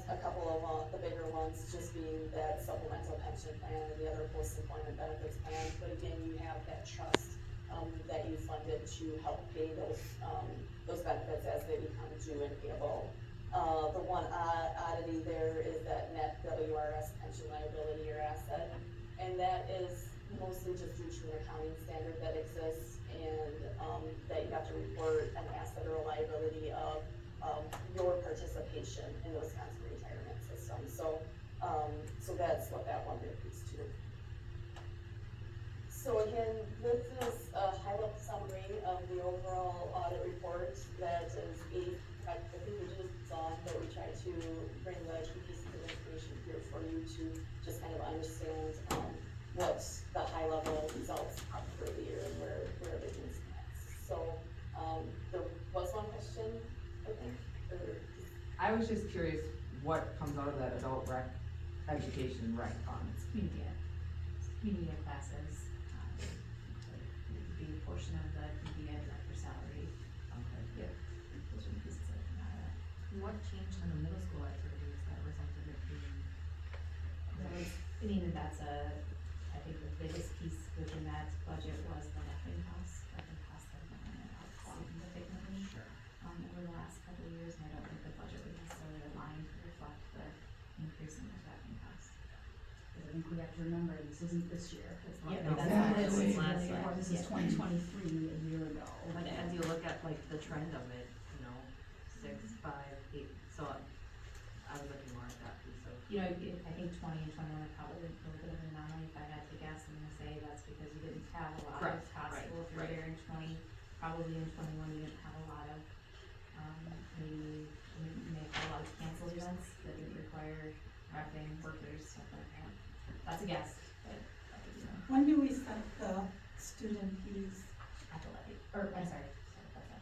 A couple of the bigger ones just being that supplemental pension plan and the other post-employment benefits plan. But again, you have that trust that you funded to help pay those benefits as they become due and payable. The one oddity there is that net WRS pension liability or asset, and that is mostly just due to an accounting standard that exists, and that you have to report an asset or a liability of your participation in the Wisconsin retirement system. So, so that's what that one refers to. So again, this is a high-level summary of the overall audit report that is 50 pages long, but we try to bring the key pieces of information here for you to just kind of understand what the high-level I was just curious what comes out of that adult rec, education rec fund? It's community ed. It's community ed classes, the portion of the community ed director salary. Okay. Yep. Those are the pieces that come out of that. What changed in the middle school activities that resulted in it being? That was, I mean, that's I think the biggest piece within that budget was the leffing costs. Leffing costs have gone up significantly, over the last couple of years, and I don't think the budget would necessarily align to reflect the increase in the leffing costs. Because I think we have to remember, this isn't this year. It's not, Yeah, that's exactly. this is Last really, year. this is 2023, a year ago. But as you look at like the trend of it, 6, 5, 8, so I was looking more at that piece of. You know, I think 20 and 21 are probably a little bit of an anomaly. If I had to guess, I'm gonna say that's because you didn't have a lot of Correct, costs right, go through right. there in 20. Probably in 21, you didn't have a lot of, maybe, you may have had a lot of canceled events that didn't require wrapping workers, stuff like that. That's a guess, but that would be my When do we set the student fees? athletic, or, I'm sorry, that's not,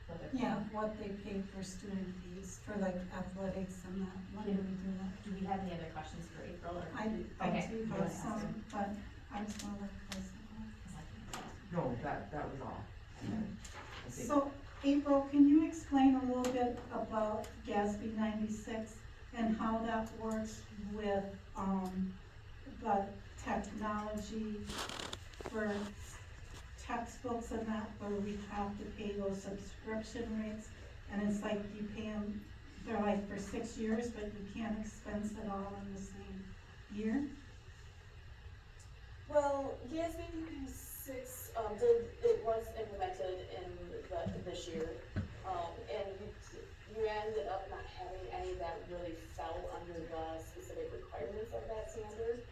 what they're. Yeah, what they pay for student fees for like athletics and that, when do we do that? Do we have any other questions for April, or? I do Okay, you wanna have ask some, her? but I just wanna look close. No, that was all. I think- So, April, can you explain a little bit about GASB 96 and how that works with, the technology for textbooks and that, where we have to pay those subscription rates? And it's like you pay them, they're like for 6 years, but you can't expense it all in the same year? Well, GASB 96, it was implemented in this year. And you ended up not having any that really fell under the specific requirements of that standard.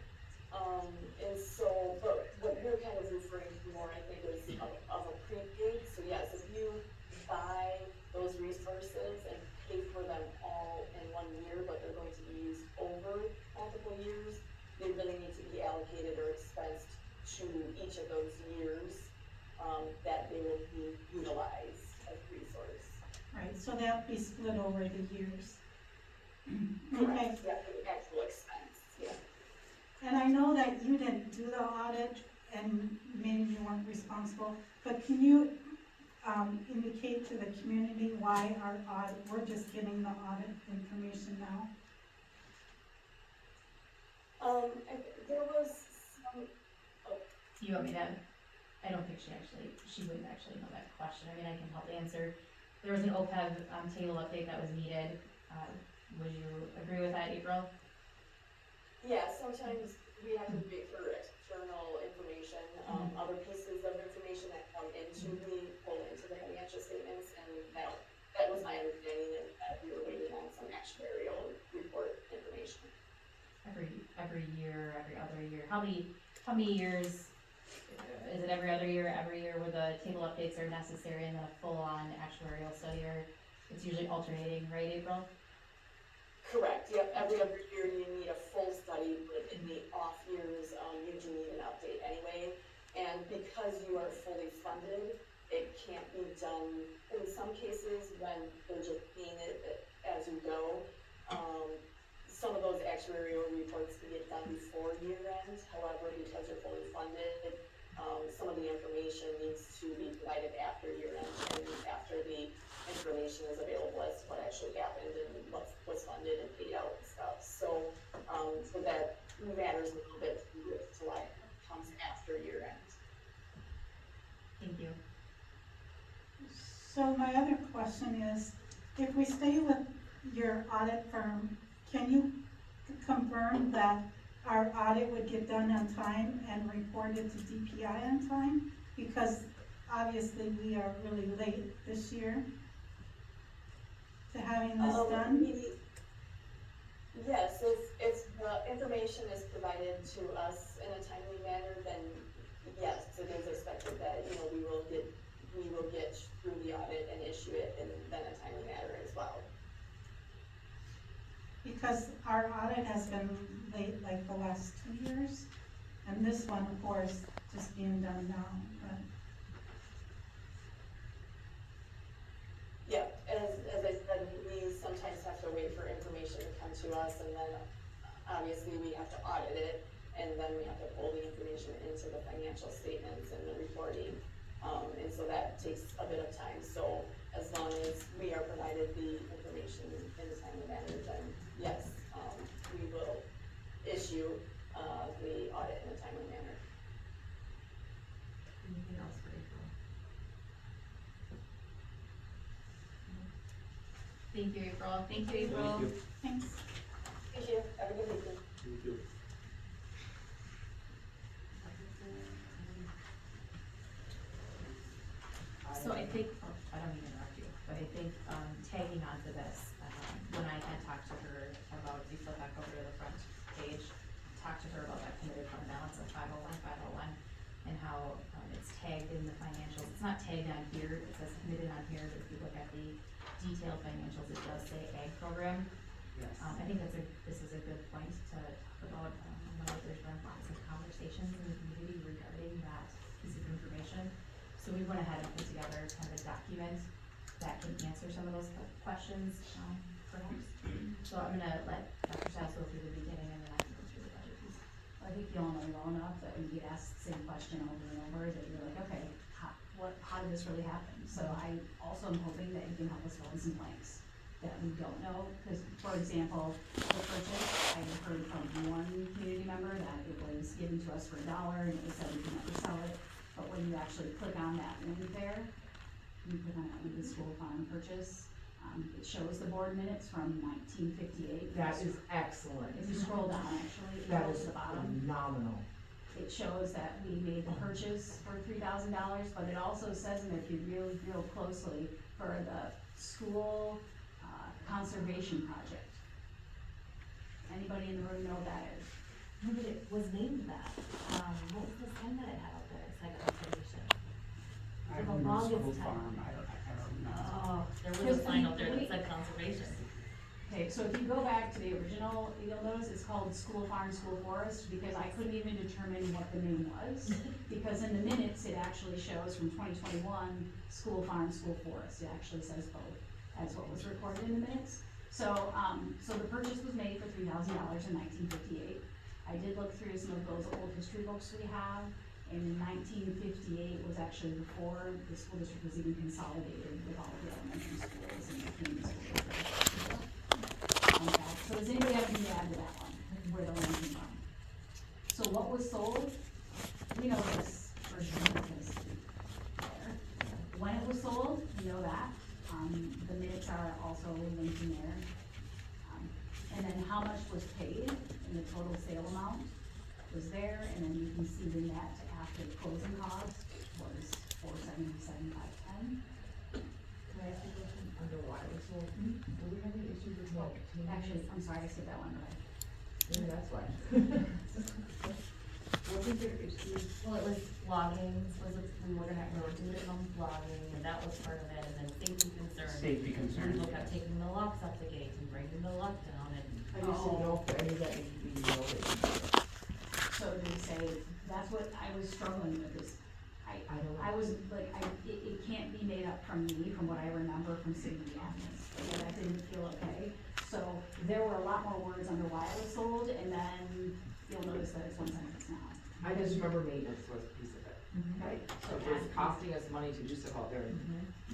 And so, but what you're kind of referring to more, I think, is of a prepaid. So yes, if you buy those resources and pay for them all in 1 year, but they're going to be used over multiple years, they really need to be allocated or expensed to each of those years, that they will be utilized as a resource. Right, so that'd be split over the years. Okay, Correct, yeah, the actual expense, yeah. and I know that you didn't do the audit and maybe you weren't responsible, but can you, indicate to the community why our audit, we're just getting the audit information now? There was some, You want me to, I don't think she wouldn't actually know that question, I mean, I can help answer. There was an OPEB, table update that was needed, would you agree with that, April? yeah, sometimes we have to wait for external information, other pieces of information that come into the, pull into the financial statements, and that was my understanding, and that we were waiting on some actuarial report information. Every year, every other year, how many years, is it every other year where the table updates are necessary and then a full-on actuarial study, or it's usually alternating, right, April? Correct, yep, every other year you need a full study, but in the off years, you do need an update anyway. And because you are fully funded, it can't be done, in some cases, when they're just paying it as you go. Some of those actuarial reports can get done before year end, however, because you're fully funded, some of the information needs to be provided after year end and after the information is available as to what actually happened and what was funded and paid out and stuff. So, so that matters a little bit to why it comes after year end. Thank you. So my other question is, if we stay with your audit firm, can you confirm that our audit would get done on time and reported to DPI on time? Because obviously we are really late this year to having this done. Yes, if the information is provided to us in a timely manner, then yes, it is expected that, we will get through the audit and issue it in then a timely manner as well. Because our audit has been late like the last 2 years, and this one, of course, just being done now, but. Yeah, as I said, these to us, and then obviously we have to audit it, and then we have to pull the information into the financial statements and the reporting. And so that takes a bit of time, so as long as we are provided the information in a timely manner, then yes, we will issue, the audit in a timely manner. Anything else for April? Thank you, April. Thank you, April. Thanks. Thank you, have a good weekend. Thank you. So I think, oh, I don't mean to interrupt you, but I think, tagging onto this, when I had talked to her about, if you flip back over to the front page, talked to her about that committed fund balance of 501, and how, it's tagged in the financials. It's not tagged on here, it says committed on here, but if you look at the detailed financials, it does say ag program. Yes. I think this is a good point to talk about. I know that there's been lots of conversations in the community regarding that piece of information. So we went ahead and put together kind of a document that can answer some of those questions, perhaps. So I'm gonna let Dr. Stiles go through the beginning, and then I can go through the budget piece. I think you all know well enough that when you get asked the same question over and over, that you're like, okay, how did this really happen? So I also am hoping that you can help us fill in some blanks that we don't know, because, for example, the purchase, I heard from one community member that it was given to us for $1, and it was said we could never sell it. But when you actually click on that link there, you click on that link, the school farm purchase, it shows the board minutes from 1958. That is excellent. If you scroll down, actually, it That goes is to the bottom. phenomenal. It shows that we made the purchase for $3,000, but it also says in there, if you real closely, for the school, conservation project. Anybody in the room know what that is? No, but it was named that. What was the sign that it had out there? It's like conservation. I The don't know, longest school time. farm, I don't know. Oh, there was a sign out there that said conservation. Okay, so if you go back to the original, you'll notice it's called School Farm, School Forest, because I couldn't even determine what the name was. Because in the minutes, it actually shows from 2021, School Farm, School Forest. It actually says both. That's what was recorded in the minutes. So, so the purchase was made for $3,000 in 1958. I did look through some of those old history books we have, and in 1958 was actually before the school district was even consolidated with all of the elementary schools and the community schools. So does anybody have anything to add to that one, where the land came from? So what was sold, we know this for sure, because there. When it was sold, we know that, the minutes are also linked in there. And then how much was paid, and the total sale amount was there, and then you can see the net after closing costs was $477,510. Can I ask you a question? Under why it was sold? Do we have any issues with maintaining? Actually, I'm sorry, I skipped that one, but Maybe that's why. Wasn't there issues? Well, it was logging, we were doing it on logging, and that was part of it, and then safety concerns. Safety concerns. People kept taking the locks off the gate and bringing the lock down, and I just didn't know if any of that needed to be noted. so they say, that's what I was struggling with, is I don't know. I was like, it can't be made up from me, from what I remember from city office, and that didn't feel okay. So there were a lot more words under why it was sold, and then you'll notice that it's one sentence now. I just remember maintenance was a piece of it. Right, So it was costing us money to do stuff out there, and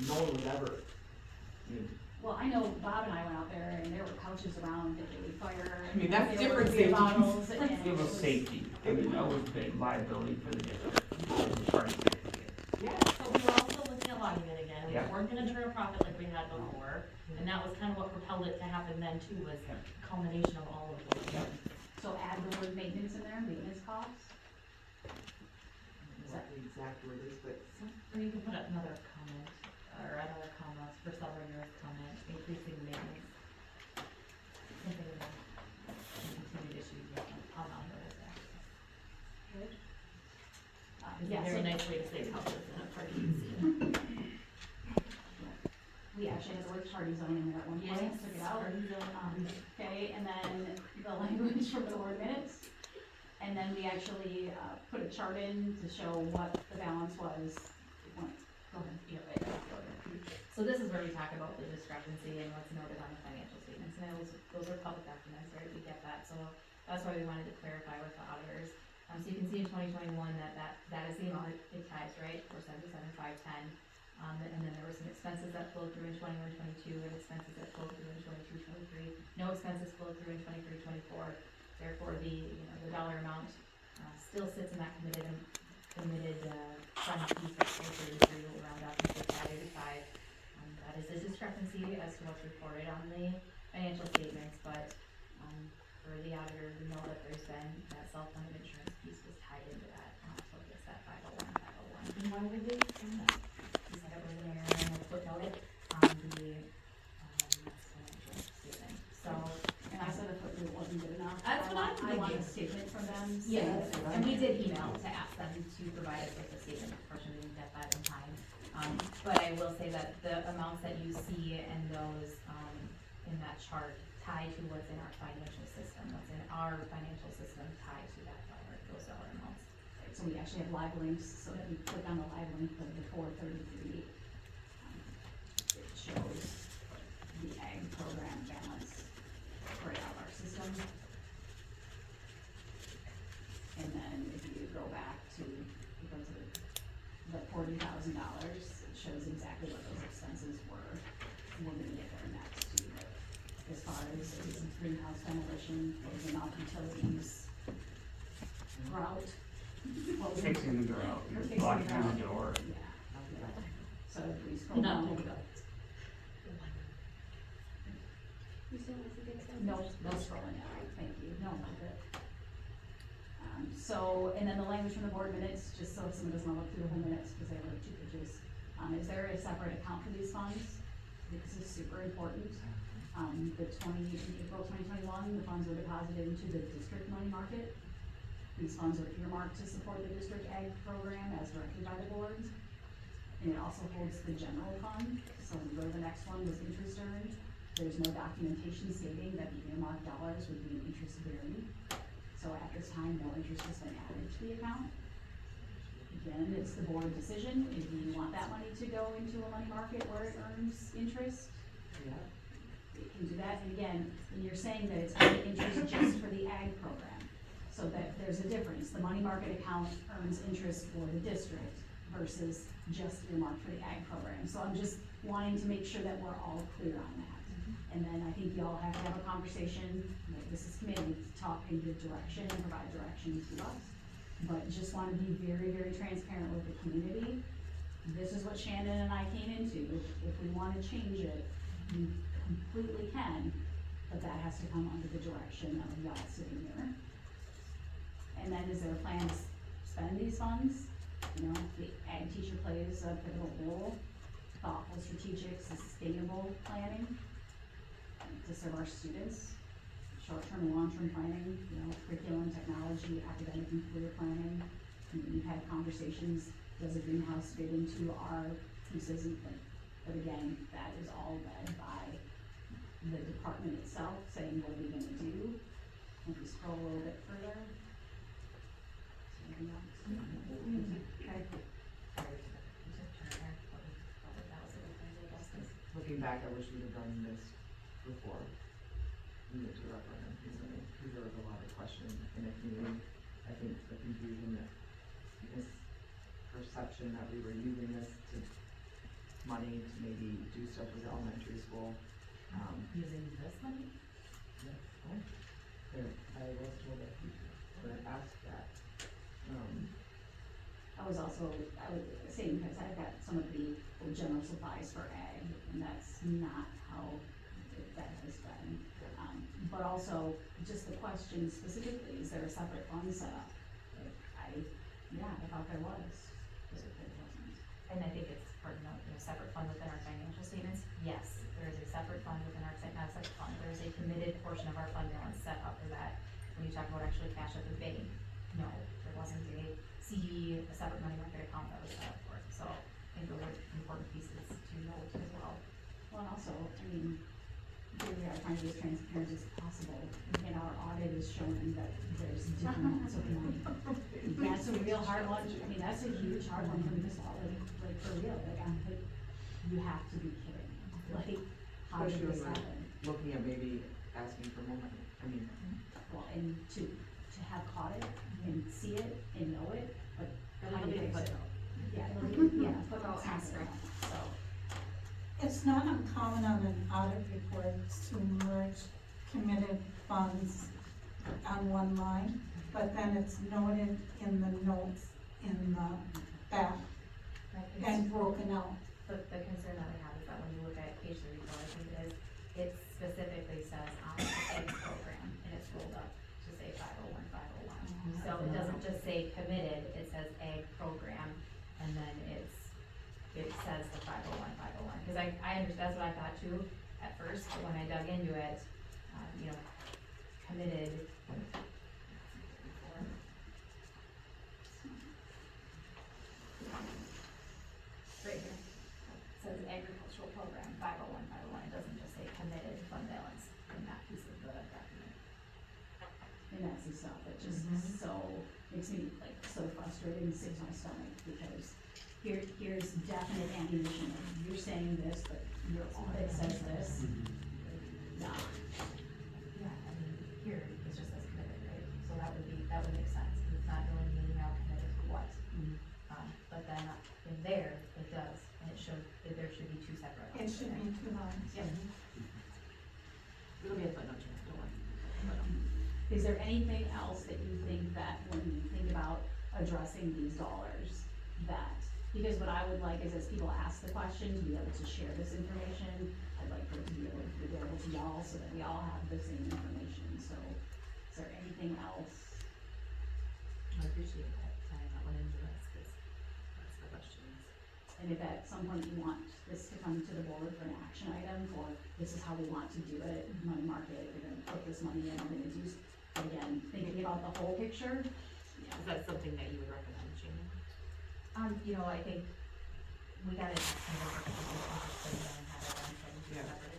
no one was ever, I mean, well, I know Bob and I went out there, and there were couches around that they would fire. I mean, that's there were different beer safety. bottles, and It was safety, I mean, that was big liability for the district. yeah. so we were also looking at logging it again, we Yeah. weren't gonna turn a profit like we had before, and that was kind of what propelled it to happen then too, was a culmination of all of those. Yeah. So add the word maintenance in there, maintenance costs. What the exact word is, but Or you can put another comment, or another comma for several years comment, increasing maintenance. Something in that, continued issues, I'll not know that. It's Yeah, a very so nice way to say couches in a party. we actually had the word party zone in there at one point, Yes, took it out. party zone. Okay, and then the language from the board minutes. And then we actually, put a chart in to show what the balance was. Go ahead. Yeah, right, go there. So this is where we talk about the discrepancy and what's noted on the financial statements, and those are public documents, right, we get that, so that's why we wanted to clarify with the auditors. So you can see in 2021 that is the amount it ties, right, 477,510. And then there were some expenses that flowed through in 21-22 and expenses that flowed through in 22-23. No expenses flowed through in 23-24. Therefore, the dollar amount still sits in that committed fund piece that's flow through around up to 585. That is a discrepancy as to what's reported on the financial statements, but for the auditor, we know that there's been that self-funded insurance piece was tied into that, so it's that 501. And why would they do that? He said it was an error and we'll footnote it on the financial statement. So, And I said a footnote wasn't good enough. That's what I'm I want a thinking. statement from them. yes, saying- and we did email to ask them to provide us with a statement. Unfortunately, we didn't get that in time. But I will say that the amounts that you see and those in that chart tie to what's in our financial system. What's in our financial system tied to those dollar amounts. So we actually have live links, so that we click on the live link of the 433. It shows the ag program balance right out of our system. And then if you go back to, the $40,000, it shows exactly what those expenses were. We're gonna get there next too, but as far as greenhouse demolition, closing off utilities, grout. What was it? Fixing the grout, Fixing the blocking grout. the door. Yeah. So if we scroll down. No scrolling, thank you, no, not good. So, and then the language from the board minutes, just so someone doesn't wanna look through the whole minutes, because they were 2 pages. Is there a separate account for these funds? This is super important. In April 2021, the funds were deposited into the district money market. These funds are earmarked to support the district ag program as directed by the board. And it also holds the general fund, so we go to the next one, was interest earned. There's no documentation stating that the earmarked dollars would be interest bearing. So at this time, no interest has been added to the account. Again, it's the board decision, if you want that money to go into a money market where it earns interest, it can do that. And again, and you're saying that it's only interest just for the ag program, so that there's a difference. The money market account earns interest for the district versus just earmarked for the ag program. So I'm just wanting to make sure that we're all clear on that. And then I think y'all have to have a conversation, like this is committee, to talk and give direction and provide direction to us. But just want to be very, very transparent with the community. This is what Shannon and I came into. If we want to change it, we completely can, but that has to come under the direction of y'all sitting here. And then is there a plan to spend these funds? You know, the ag teacher plays a pivotal role, thoughtful, strategic, sustainable planning to serve our students, short-term and long-term planning, you know, curriculum, technology, academic and career planning. We've had conversations, does a greenhouse fit into our pieces? But again, that is all led by the department itself saying, what are we gonna do? And we scroll a little bit further. Anything else? Okay. Looking back, I wish we'd have done this before we went to referendum, because there was a lot of questions in the community. I think the confusion that misperception that we were using this money to maybe do stuff with elementary school. Using this money? Yes, I was told that people were asked that. I was saying, because I've got some of the general supplies for ag, and that's not how that has been. But also, just the question specifically, is there a separate fund set up? I thought there was, but there wasn't. And I think it's part of a separate fund within our financial statements. Yes, there is a separate fund within our, not a separate fund, there is a committed portion of our fund balance set up for that. When you talk about actually cash at the bank, no, there wasn't a CD, a separate money market account that was set up for it. So I think those are important pieces to note as well. Well, and also, I mean, here we are trying to be as transparent as possible, and our audit is showing that there's different amounts of money. That's a real hard one, I mean, that's a huge hard one for me to swallow, like for real, like you have to be kidding me, like, how did Especially this when we're happen? looking at maybe asking for more money, I mean, Well, and to have caught it and see it and know it, but It'll how do be you a fix it? footnote. Yeah, it'll be, yeah, footnotes Well, next asterisk. so. It's not uncommon on an audit report to merge committed funds on one line, but then it's noted in the notes in the back and broken out. The concern that we have is that when you look at page 34, I think it is, it specifically says on the egg program, and it's rolled up to say 501, 501. So it doesn't just say committed, it says egg program, and then it says the 501, 501. Cause I understand, that's what I thought too at first, but when I dug into it, you know, committed. Right here. It says agricultural program, 501, 501, it doesn't just say committed fund balance in that piece of the document. And that's the stuff that just so, makes me like so frustrated and sinks my stomach, because here's definite ammunition, you're saying this, but your audit says this. Nah, Yeah, I mean, here, it just says committed, right? So that would make sense, it's not really meaning out committed to what. But then in there, it does, and there should be two separate It lines should in be there. 2 lines. Yep. It'll be a footnote, Jen, don't worry. is there anything else that you think that when you think about addressing these dollars, that, because what I would like is as people ask the question, to be able to share this information, I'd like for it to be available to y'all, so that we all have the same information, so is there anything else? I appreciate that, tying that one into this, cause that's the questions. And if at some point you want this to come to the board for an action item, or this is how we want to do it, money market, we're gonna put this money in, we're gonna do, but again, thinking about the whole picture, Is that something that you would recommend, Shannon? You know, I think we gotta kind of look at the